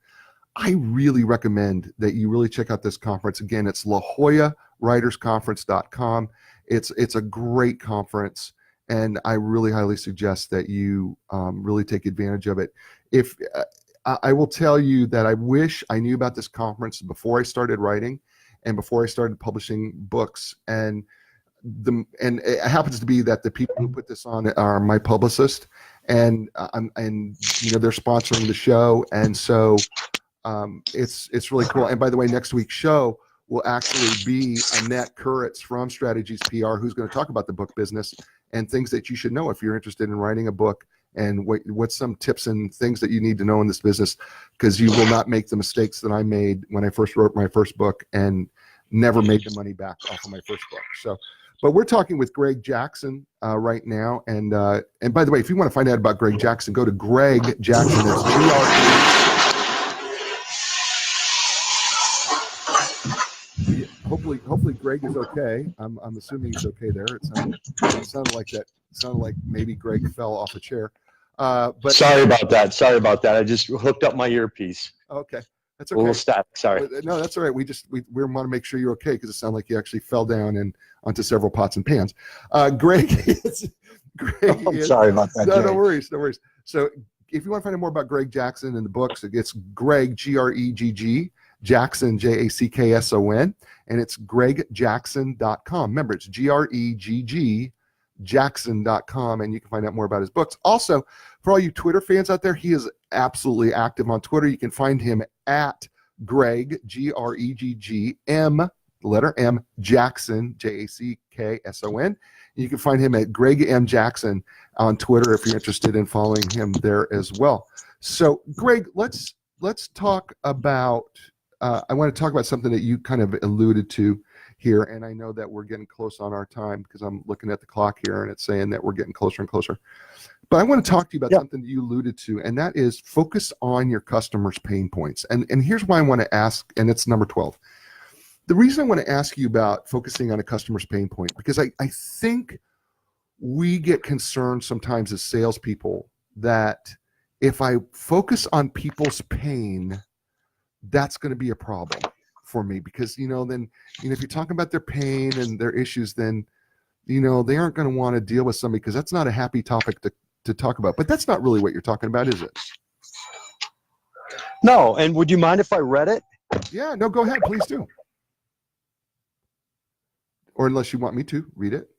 I really recommend that you really check out this conference. Again, it's La Jolla writersconference.com. It's a great conference, and I really highly suggest that you really take advantage of it. If I will tell you that I wish I knew about this conference before I started writing and before I started publishing books, and it happens to be that the people who put this on are my publicist, and they're sponsoring the show, and so it's really cool. And by the way, next week's show will actually be Annette Kuritz from Strategies PR, who's going to talk about the book business and things that you should know if you're interested in writing a book, and what's some tips and things that you need to know in this business, because you will not make the mistakes that I made when I first wrote my first book and never made the money back off of my first book. So, but we're talking with Gregg Jackson right now. And by the way, if you want to find out about Gregg Jackson, go to Gregg Jackson. That's G-R-E. Hopefully Gregg is okay. I'm assuming he's okay there. It sounded like maybe Gregg fell off a chair. But Sorry about that. I just hooked up my earpiece. Okay, that's okay. A little static. Sorry. No, that's all right. We want to make sure you're okay, because it sounded like you actually fell down and onto several pots and pans. Gregg is. Sorry about that. No worries. So if you want to find out more about Gregg Jackson and the books, it's Gregg, Gregg, Jackson, Jackson, and it's greggjackson.com. Remember, it's Gregg, Jackson.com, and you can find out more about his books. Also, for all you Twitter fans out there, he is absolutely active on Twitter. You can find him at Gregg, Greggm, the letter M, Jackson, Jackson. You can find him at Gregg M. Jackson on Twitter if you're interested in following him there as well. So, Gregg, let's talk about, I want to talk about something that you kind of alluded to here, and I know that we're getting close on our time because I'm looking at the clock here and it's saying that we're getting closer and closer. But I want to talk to you about something that you alluded to, and that is focus on your customers' pain points. And here's why I want to ask, and it's number 12. The reason I want to ask you about focusing on a customer's pain point, because I think we get concerned sometimes as salespeople that if I focus on people's pain, that's going to be a problem for me, because then if you're talking about their pain and their issues, then they aren't going to want to deal with somebody, because that's not a happy topic to talk about. But that's not really what you're talking about, is it? No. And would you mind if I read it? Yeah, no, go ahead, please do. Or unless you want me to read it.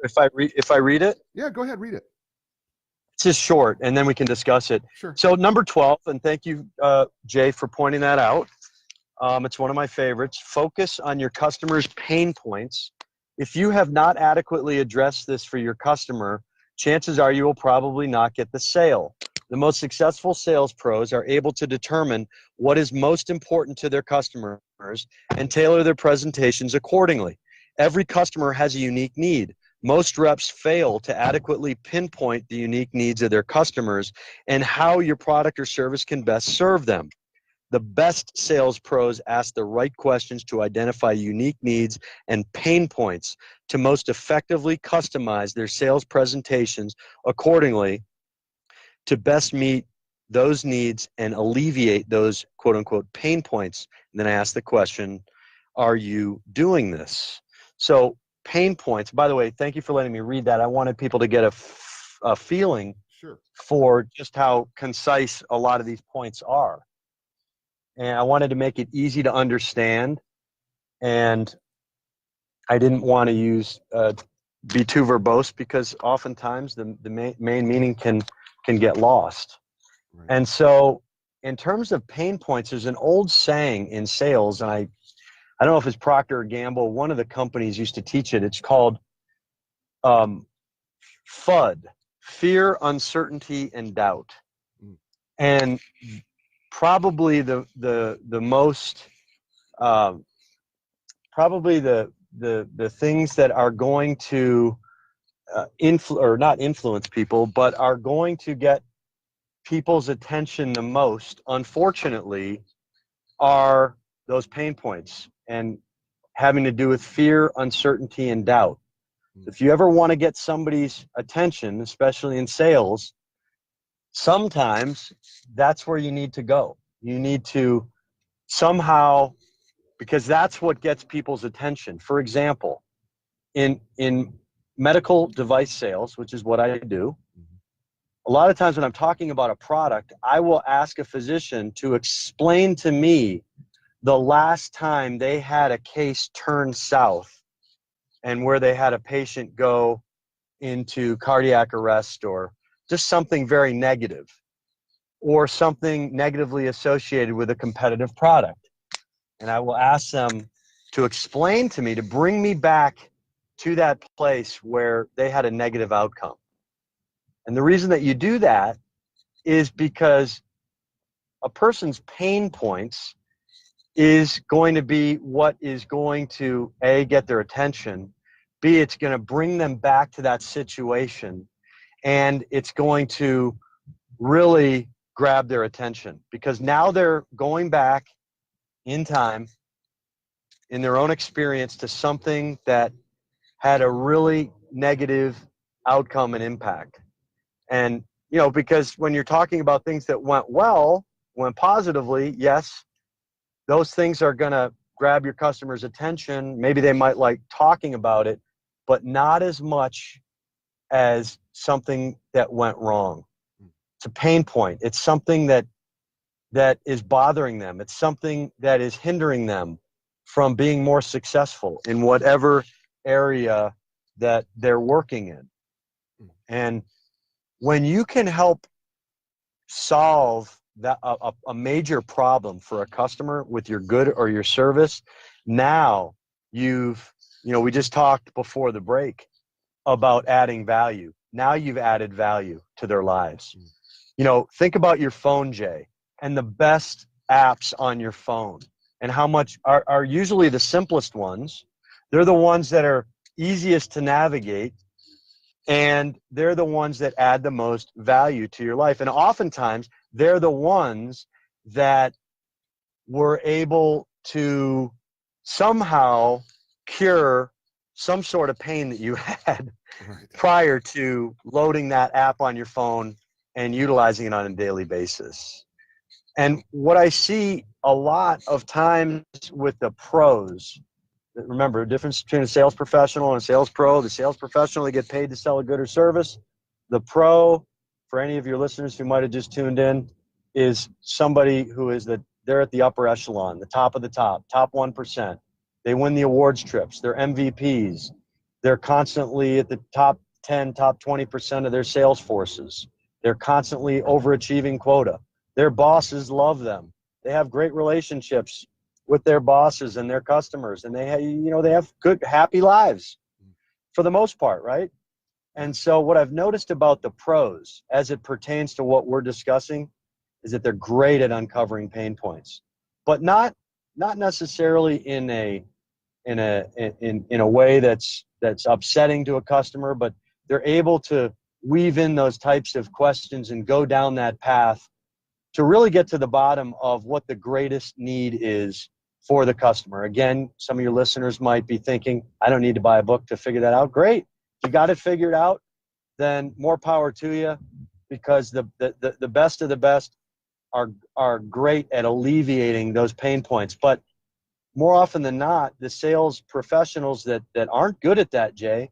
If I read it? Yeah, go ahead, read it. It's just short, and then we can discuss it. Sure. So number 12, and thank you, Jay, for pointing that out. It's one of my favorites. Focus on your customer's pain points. If you have not adequately addressed this for your customer, chances are you will probably not get the sale. The most successful sales pros are able to determine what is most important to their customers and tailor their presentations accordingly. Every customer has a unique need. Most reps fail to adequately pinpoint the unique needs of their customers and how your product or service can best serve them. The best sales pros ask the right questions to identify unique needs and pain points to most effectively customize their sales presentations accordingly to best meet those needs and alleviate those quote-unquote pain points. And then I ask the question, are you doing this? So pain points, by the way, thank you for letting me read that. I wanted people to get a feeling for just how concise a lot of these points are. And I wanted to make it easy to understand. And I didn't want to be too verbose, because oftentimes the main meaning can get lost. Right. And so in terms of pain points, there's an old saying in sales, and I don't know if it's Procter & Gamble, one of the companies used to teach it. It's called FUD, fear, uncertainty, and doubt. And probably the most probably the things that are going to not influence people, but are going to get people's attention the most, unfortunately, are those pain points, and having to do with fear, uncertainty, and doubt. If you ever want to get somebody's attention, especially in sales, sometimes that's where you need to go. You need to somehow, because that's what gets people's attention. For example, in medical device sales, which is what I do, a lot of times when I'm talking about a product, I will ask a physician to explain to me the last time they had a case turn south and where they had a patient go into cardiac arrest, or just something very negative, or something negatively associated with a competitive product. And I will ask them to explain to me, to bring me back to that place where they had a negative outcome. And the reason that you do that is because a person's pain points is going to be what is going to, A, get their attention, B, it's going to bring them back to that situation, and it's going to really grab their attention, because now they're going back in time in their own experience to something that had a really negative outcome and impact. And, because when you're talking about things that went well, went positively, yes, those things are going to grab your customer's attention. Maybe they might like talking about it, but not as much as something that went wrong. It's a pain point. It's something that is bothering them. It's something that is hindering them from being more successful in whatever area that they're working in. And when you can help solve that a major problem for a customer with your good or your service, now we just talked before the break about adding value. Now you've added value to their lives. Think about your phone, Jay, and the best apps on your phone, and how much are usually the simplest ones. They're the ones that are easiest to navigate, and they're the ones that add the most value to your life. And oftentimes, they're the ones that were able to somehow cure some sort of pain that you had prior to loading that app on your phone and utilizing it on a daily basis. And what I see a lot of times with the pros, remember, the difference between a sales professional and a sales pro. The sales professional, they get paid to sell a good or service. The pro, for any of your listeners who might have just tuned in, is somebody who is they're at the upper echelon, the top of the top 1%. They win the awards trips. They're MVPs. They're constantly at the top 10, top 20% of their sales forces. They're constantly overachieving quota. Their bosses love them. They have great relationships with their bosses and their customers, and they have good, happy lives for the most part, right? And so what I've noticed about the pros as it pertains to what we're discussing is that they're great at uncovering pain points, but not necessarily in a way that's upsetting to a customer, but they're able to weave in those types of questions and go down that path to really get to the bottom of what the greatest need is for the customer. Again, some of your listeners might be thinking, I don't need to buy a book to figure that out. Great. If you got it figured out, then more power to you, because the best of the best are great at alleviating those pain points. But more often than not, the sales professionals that aren't good at that, Jay,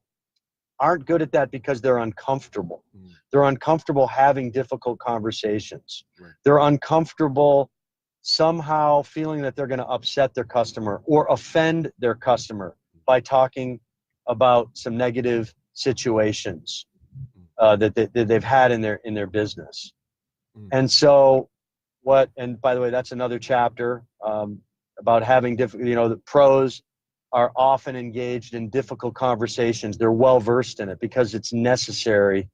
aren't good at that because they're uncomfortable. They're uncomfortable having difficult conversations. Right. They're uncomfortable somehow feeling that they're going to upset their customer or offend their customer by talking about some negative situations that they've had in their business. And so and by the way, that's another chapter about having the pros are often engaged in difficult conversations. They're well versed in it because it's necessary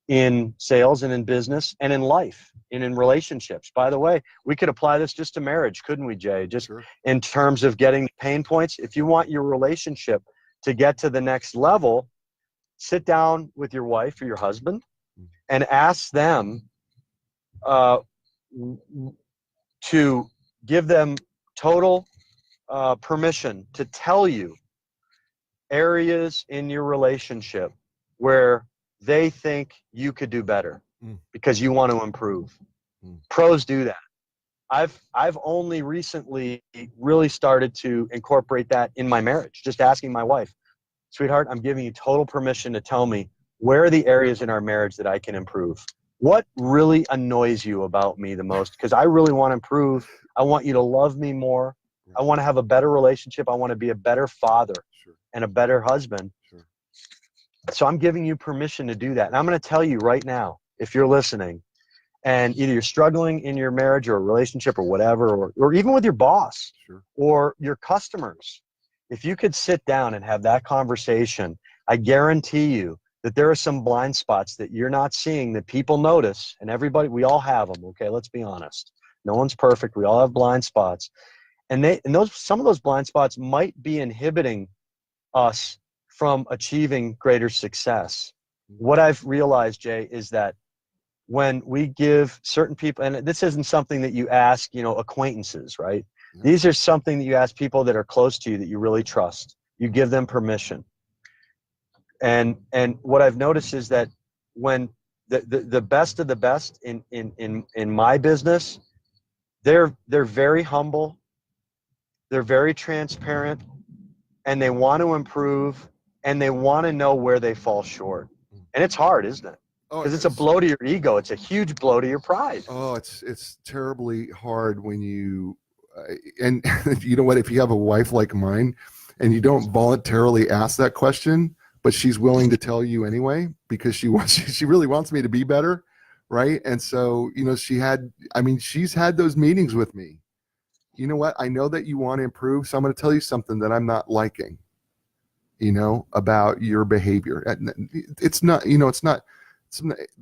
in sales and in business and in life and in relationships. By the way, we could apply this just to marriage, couldn't we, Jay? Just sure. In terms of getting pain points. If you want your relationship to get to the next level, sit down with your wife or your husband and ask them to give them total permission to tell you areas in your relationship where they think you could do better because you want to improve. Pros do that. I've only recently really started to incorporate that in my marriage, just asking my wife, sweetheart, I'm giving you total permission to tell me where are the areas in our marriage that I can improve. What really annoys you about me the most? Because I really want to improve. I want you to love me more. I want to have a better relationship. I want to be a better father and a better husband. So I'm giving you permission to do that. And I'm going to tell you right now, if you're listening, and either you're struggling in your marriage or relationship or whatever, or even with your boss or your customers, if you could sit down and have that conversation, I guarantee you that there are some blind spots that you're not seeing that people notice. And everybody, we all have them. Okay, let's be honest. No one's perfect. We all have blind spots. And some of those blind spots might be inhibiting us from achieving greater success. What I've realized, Jay, is that when we give certain people, and this isn't something that you ask, acquaintances, right? These are something that you ask people that are close to you that you really trust. You give them permission. And what I've noticed is that when the best of the best in my business, they're very humble, they're very transparent, and they want to improve, and they want to know where they fall short. And it's hard, isn't it? Because it's a blow to your ego. It's a huge blow to your pride. Oh, it's terribly hard when you, and you know what, if you have a wife like mine and you don't voluntarily ask that question, but she's willing to tell you anyway because she really wants me to be better, right? And so, she's had those meetings with me. You know what? I know that you want to improve, so I'm going to tell you something that I'm not liking, about your behavior. It's not,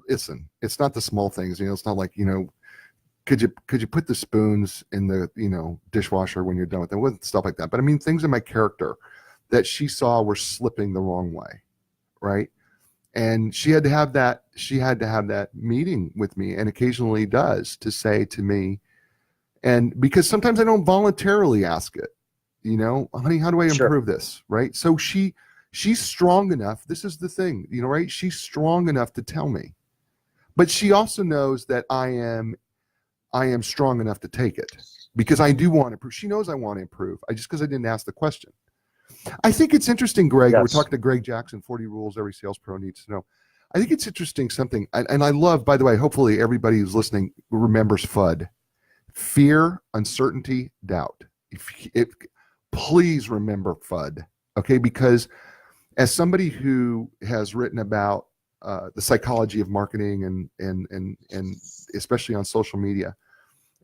listen, it's not the small things, it's not like, could you put the spoons in the, dishwasher when you're done with them? It wasn't stuff like that. But I mean, things in my character that she saw were slipping the wrong way. Right. And she had to have that meeting with me, and occasionally does, to say to me, and because sometimes I don't voluntarily ask it, honey, how do I improve this? Right. So she's strong enough. This is the thing, right. She's strong enough to tell me, but she also knows that I am strong enough to take it, because I do want to improve. She knows I want to improve. Because I didn't ask the question. I think it's interesting, Greg. Yes. We're talking to Gregg Jackson, 40 rules every sales pro needs to know. I think it's interesting something, and I love, by the way, hopefully everybody who's listening remembers FUD. Fear, uncertainty, doubt. Please remember FUD, okay? Because as somebody who has written about the psychology of marketing and especially on social media,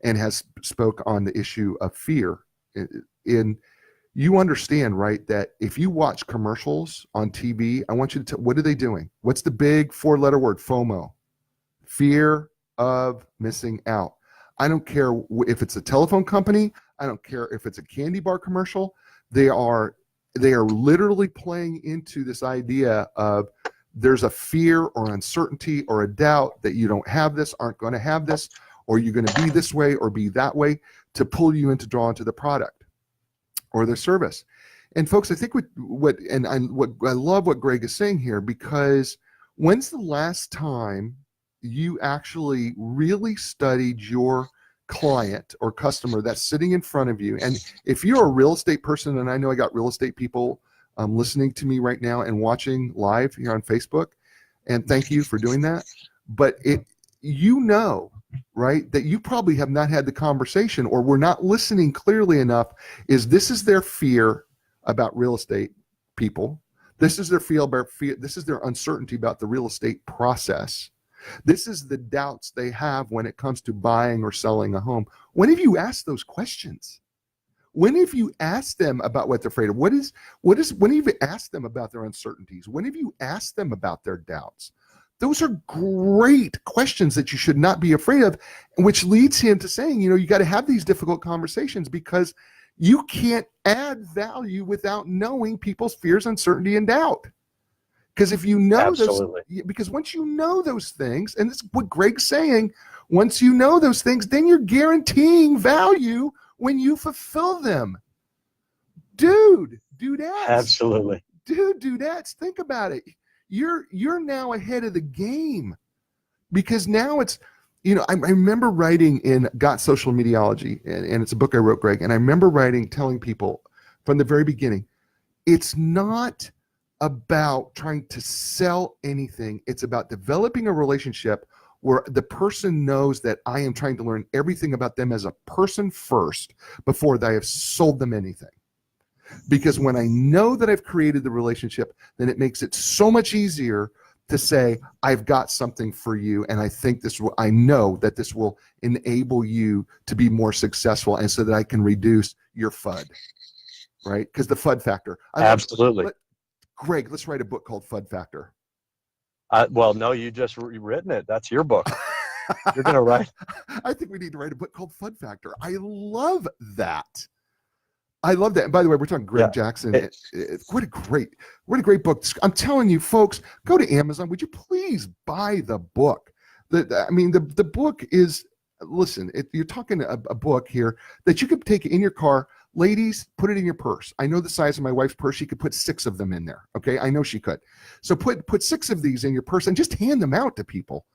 and has spoke on the issue of fear, you understand, right, that if you watch commercials on TV, I want you to what are they doing? What's the big 4-letter word? FOMO. Fear of missing out. I don't care if it's a telephone company. I don't care if it's a candy bar commercial. They are literally playing into this idea of there's a fear or uncertainty or a doubt that you don't have this, aren't going to have this, or you're going to be this way or be that way, to pull you into draw into the product or their service. And folks, I think I love what Greg is saying here, because when's the last time you actually really studied your client or customer that's sitting in front of you? And if you're a real estate person, and I know I got real estate people listening to me right now and watching live here on Facebook, and thank you for doing that. But right, that you probably have not had the conversation, or were not listening clearly enough, this is their fear about real estate people. This is their fear. This is their uncertainty about the real estate process. This is the doubts they have when it comes to buying or selling a home. When have you asked those questions? When have you asked them about what they're afraid of? When have you asked them about their uncertainties? When have you asked them about their doubts? Those are great questions that you should not be afraid of, which leads him to saying, you got to have these difficult conversations, because you can't add value without knowing people's fears, uncertainty, and doubt. Because if you know because once you know those things, and this is what Greg's saying, once you know those things, then you're guaranteeing value when you fulfill them. Dudettes. Absolutely. Dudettes, think about it. You're now ahead of the game, because now it's, I remember writing in Got Social Mediology, and it's a book I wrote, Greg, and I remember telling people from the very beginning, it's not about trying to sell anything. It's about developing a relationship where the person knows that I am trying to learn everything about them as a person first before I have sold them anything. Because when I know that I've created the relationship, then it makes it so much easier to say, I've got something for you, and I know that this will enable you to be more successful, and so that I can reduce your FUD, right? Because the FUD factor. Absolutely. Greg, let's write a book called FUD Factor. Well, no, you just written it. That's your book. You're going to write. I think we need to write a book called FUD Factor. I love that. And by the way, we're talking Gregg Jackson. What a great book. I'm telling you, folks, go to Amazon. Would you please buy the book? The book is, listen, you're talking a book here that you could take in your car. Ladies, put it in your purse. I know the size of my wife's purse. She could put 6 of them in there. Okay. I know she could. So put 6 of these in your purse and just hand them out to people.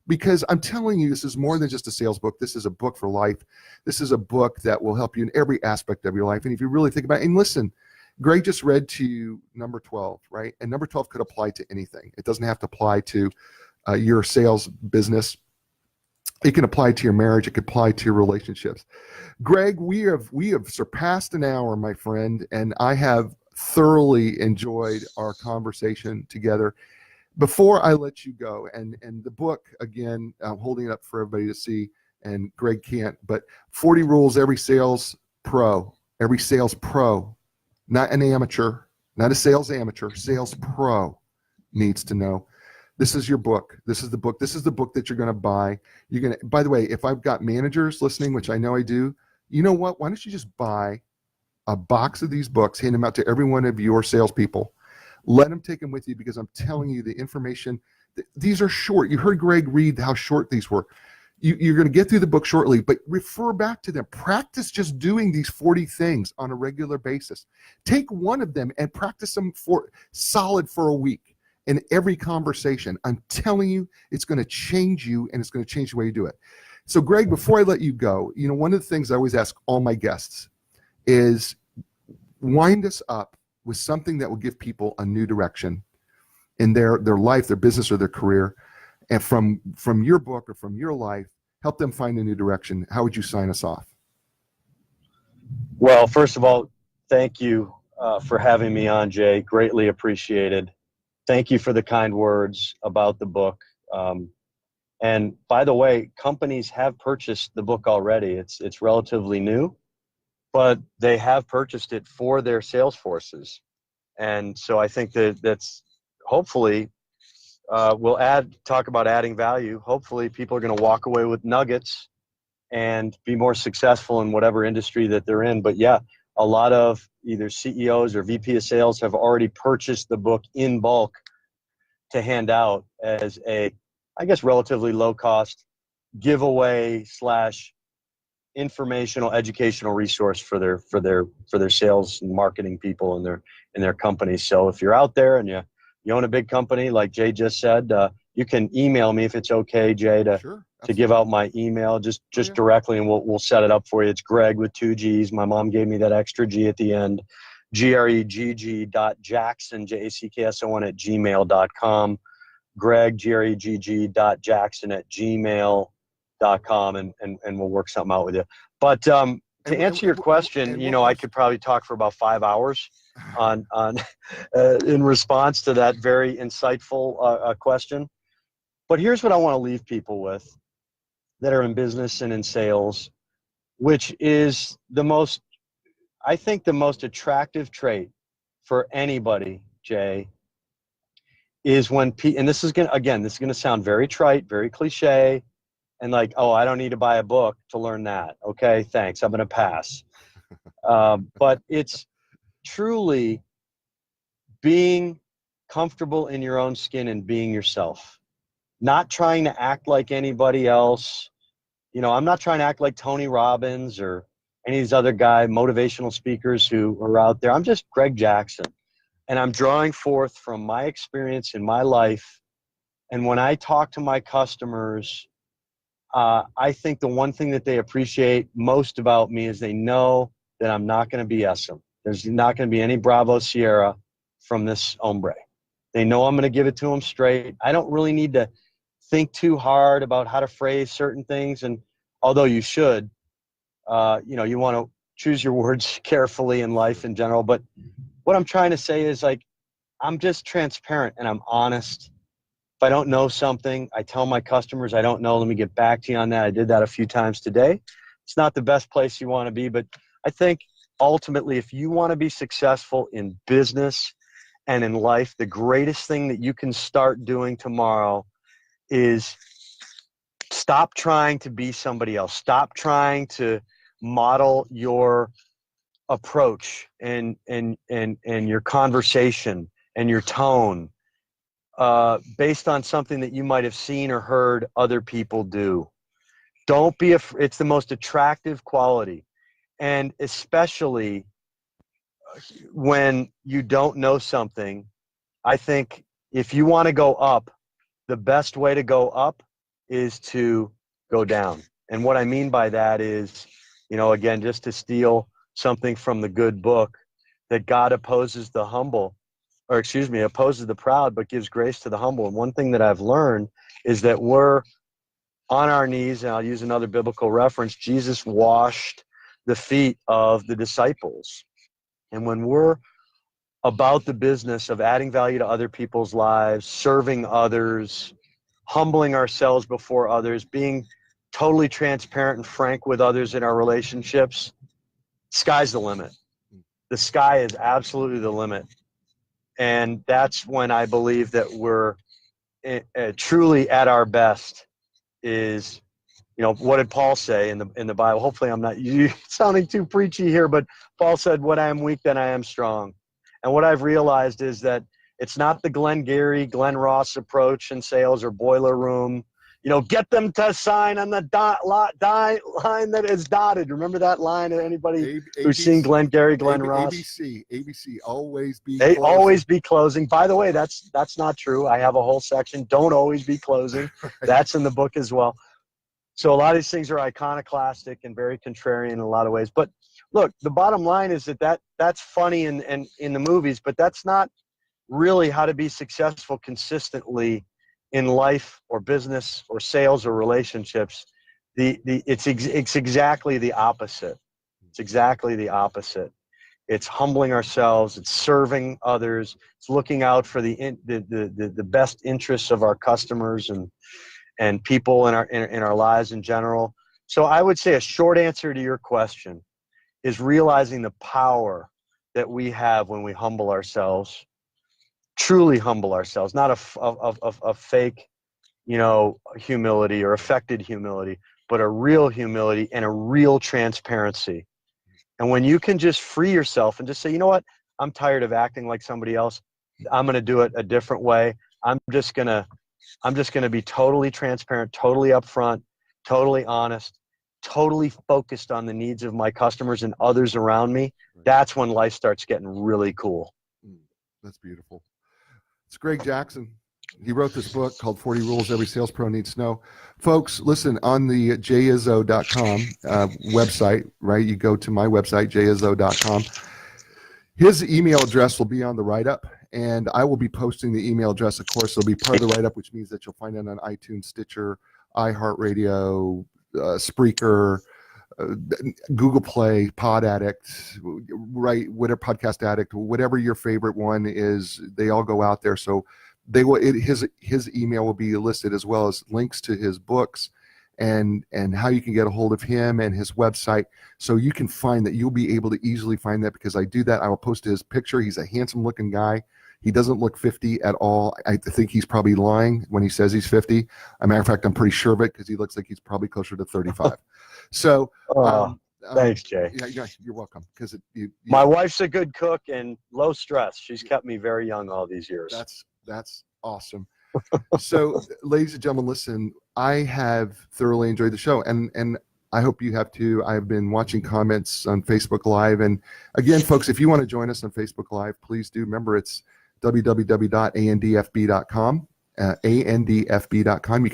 Because I'm telling you, this is more than just a sales book. This is a book for life. This is a book that will help you in every aspect of your life. And if you really think about it, and listen, Greg just read to you number 12, right? And number 12 could apply to anything. It doesn't have to apply to your sales business. It can apply to your marriage. It could apply to your relationships. Greg, we have surpassed an hour, my friend, and I have thoroughly enjoyed our conversation together. Before I let you go, and the book, again, I'm holding it up for everybody to see, and Greg can't, but 40 rules every sales pro, not an amateur, not a sales amateur, sales pro needs to know. This is your book. This is the book. This is the book that you're going to buy. You're going to, by the way, if I've got managers listening, which I know I do, you know what? Why don't you just buy a box of these books, hand them out to every one of your salespeople. Let them take them with you, because I'm telling you, the information, these are short. You heard Greg read how short these were. You're going to get through the book shortly, but refer back to them. Practice just doing these 40 things on a regular basis. Take one of them and practice them for a week in every conversation. I'm telling you, it's going to change you, and it's going to change the way you do it. So Greg, before I let you go, one of the things I always ask all my guests is wind us up with something that will give people a new direction in their life, their business, or their career. And from your book or from your life, help them find a new direction. How would you sign us off? Well, first of all, thank you for having me on, Jay. Greatly appreciated. Thank you for the kind words about the book. And by the way, companies have purchased the book already. It's relatively new, but they have purchased it for their sales forces. And so I think that's hopefully we'll talk about adding value. Hopefully people are going to walk away with nuggets and be more successful in whatever industry that they're in. But yeah, a lot of either CEOs or VP of sales have already purchased the book in bulk to hand out as a, I guess, relatively low cost giveaway / informational educational resource for their sales and marketing people in their companies. So if you're out there and you own a big company, like Jay just said, you can email me if it's okay, Jay, to give out my email just directly, and we'll set it up for you. It's Gregg with 2 G's. My mom gave me that extra G at the end. Gregg.Jackson, Jackson @gmail.com. Gregg, Gregg.Jackson @gmail.com, and we'll work something out with you. But to answer your question, I could probably talk for about 5 hours on in response to that very insightful question. But here's what I want to leave people with that are in business and in sales, which is I think the most attractive trait for anybody, Jay, is when and this is going to sound very trite, very cliche, and like, oh, I don't need to buy a book to learn that. Okay, thanks. I'm going to pass. But it's truly being comfortable in your own skin and being yourself, not trying to act like anybody else. I'm not trying to act like Tony Robbins or any of these other motivational speakers who are out there. I'm just Gregg Jackson, and I'm drawing forth from my experience in my life. And when I talk to my customers, I think the one thing that they appreciate most about me is they know that I'm not going to BS them. There's not going to be any Bravo Sierra from this hombre. They know I'm going to give it to them straight. I don't really need to think too hard about how to phrase certain things. And although you should, you want to choose your words carefully in life in general. But what I'm trying to say is, like, I'm just transparent and I'm honest. If I don't know something, I tell my customers, I don't know, let me get back to you on that. I did that a few times today. It's not the best place you want to be, but I think ultimately, if you want to be successful in business and in life, the greatest thing that you can start doing tomorrow is stop trying to be somebody else. Stop trying to model your approach and your conversation and your tone based on something that you might have seen or heard other people do. Don't be afraid. It's the most attractive quality. And especially when you don't know something, I think if you want to go up, the best way to go up is to go down. And what I mean by that is, again, just to steal something from the good book, that God opposes the proud, but gives grace to the humble. And one thing that I've learned is that we're on our knees, and I'll use another biblical reference. Jesus washed the feet of the disciples. And when we're about the business of adding value to other people's lives, serving others, humbling ourselves before others, being totally transparent and frank with others in our relationships, sky's the limit. The sky is absolutely the limit. And that's when I believe that we're truly at our best is, what did Paul say in the Bible? Hopefully I'm not sounding too preachy here, but Paul said, when I am weak, then I am strong. And what I've realized is that it's not the Glenn Ross approach in sales or boiler room. Get them to sign on the line that is dotted. Remember that line? Anybody who's seen Glenn Ross? ABC, always be They closing. always be closing. By the way, that's not true. I have a whole section. Don't always be closing. Right. That's in the book as well. So a lot of these things are iconoclastic and very contrarian in a lot of ways. But look, the bottom line is that's funny in the movies, but that's not really how to be successful consistently in life or business or sales or relationships. It's exactly the opposite. It's exactly the opposite. It's humbling ourselves. It's serving others. It's looking out for the best interests of our customers and people in our lives in general. So I would say a short answer to your question is realizing the power that we have when we humble ourselves, truly humble ourselves, not a fake, humility or affected humility, but a real humility and a real transparency. And when you can just free yourself and just say, you know what, I'm tired of acting like somebody else. I'm going to do it a different way. I'm just going to be totally transparent, totally upfront, totally honest, totally focused on the needs of my customers and others around me. Right. That's when life starts getting really cool. That's beautiful. It's Gregg Jackson. He wrote this book called 40 Rules Every Sales Pro Needs to Know. Folks, listen, on the jizso.com website, right? You go to my website, jizso.com. His email address will be on the write-up, and I will be posting the email address, of course. It'll be part of the write-up, which means that you'll find it on iTunes, Stitcher, iHeartRadio, Spreaker, Google Play, Pod Addict, right? Whatever, Podcast Addict, whatever your favorite one is, they all go out there. So they will. His email will be listed, as well as links to his books and how you can get a hold of him and his website. So you can find that. You'll be able to easily find that, because I do that. I will post his picture. He's a handsome looking guy. He doesn't look 50 at all. I think he's probably lying when he says he's 50. As a matter of fact, I'm pretty sure of it, because he looks like he's probably closer to 35. So, thanks, Jay. Yeah, you're welcome. Because my wife's a good cook and low stress. She's kept me very young all these years. That's awesome. So, ladies and gentlemen, listen, I have thoroughly enjoyed the show, and I hope you have too. I've been watching comments on Facebook Live, and again, folks, if you want to join us on Facebook Live, please do. Remember, it's www.andfb.com. andfb.com. You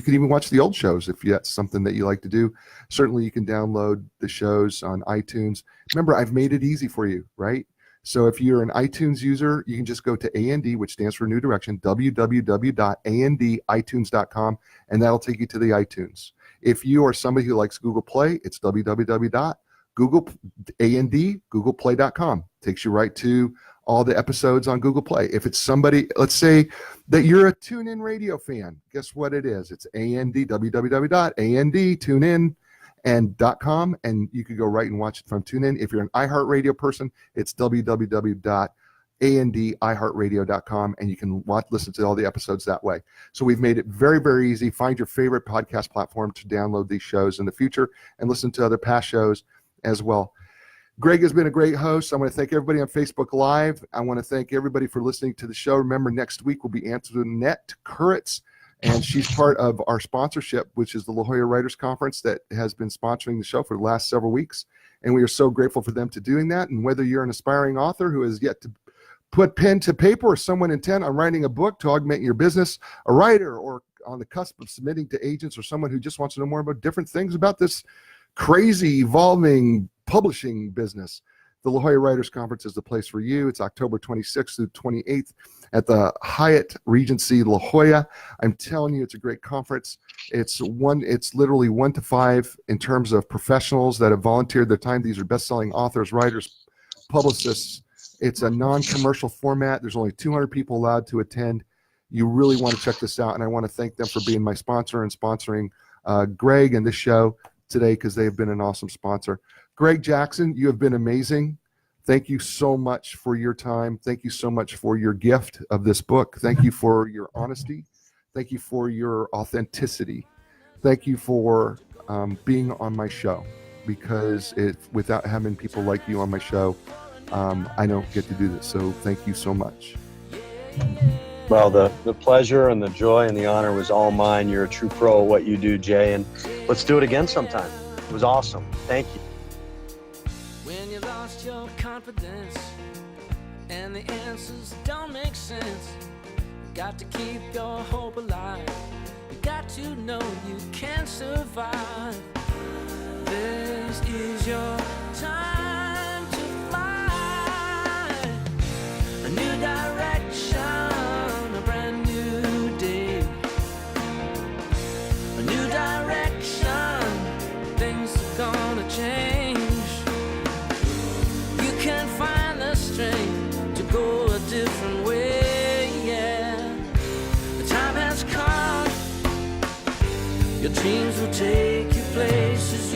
can even watch the old shows if that's something that you like to do. Certainly you can download the shows on iTunes. Remember, I've made it easy for you, right? So if you're an iTunes user, you can just go to AND, which stands for New Direction, www.anditunes.com, and that'll take you to the iTunes. If you are somebody who likes Google Play, it's www.googleplay.com. Takes you right to all the episodes on Google Play. If it's somebody, let's say that you're a TuneIn Radio fan, guess what it is? It's www.andtunein.com, and you can go right and watch it from TuneIn. If you're an iHeartRadio person, it's www.andiheartradio.com, and you can listen to all the episodes that way. So we've made it very, very easy. Find your favorite podcast platform to download these shows in the future and listen to other past shows as well. Gregg has been a great host. I want to thank everybody on Facebook Live. I want to thank everybody for listening to the show. Remember, next week will be Antoinette Kuritz, and she's part of our sponsorship, which is the La Jolla Writers Conference that has been sponsoring the show for the last several weeks. And we are so grateful for them to doing that. And whether you're an aspiring author who has yet to put pen to paper, or someone intent on writing a book to augment your business, a writer, or on the cusp of submitting to agents, or someone who just wants to know more about different things about this crazy, evolving publishing business, the La Jolla Writers Conference is the place for you. It's October 26th through 28th at the Hyatt Regency La Jolla. I'm telling you, it's a great conference. It's literally 1 to 5 in terms of professionals that have volunteered their time. These are best-selling authors, writers, publicists, It's a non-commercial format. There's only 200 people allowed to attend. You really want to check this out, and I want to thank them for being my sponsor and sponsoring Gregg and this show today, because they have been an awesome sponsor. Gregg Jackson, you have been amazing. Thank you so much for your time. Thank you so much for your gift of this book. Thank you for your honesty. Thank you for your authenticity. Thank you for being on my show, because without having people like you on my show, I don't get to do this. So thank you so much. Well, the pleasure and the joy and the honor was all mine. You're a true pro at what you do, Jay, and let's do it again sometime. It was awesome. Thank you. When you lost your confidence and the answers don't make sense, you got to keep your hope alive. You got to know you can survive. This is your time to fly. A new direction, a brand new day. A new direction, things are gonna change. You can find the strength to go a different way, yeah. The time has come. Your dreams will take you places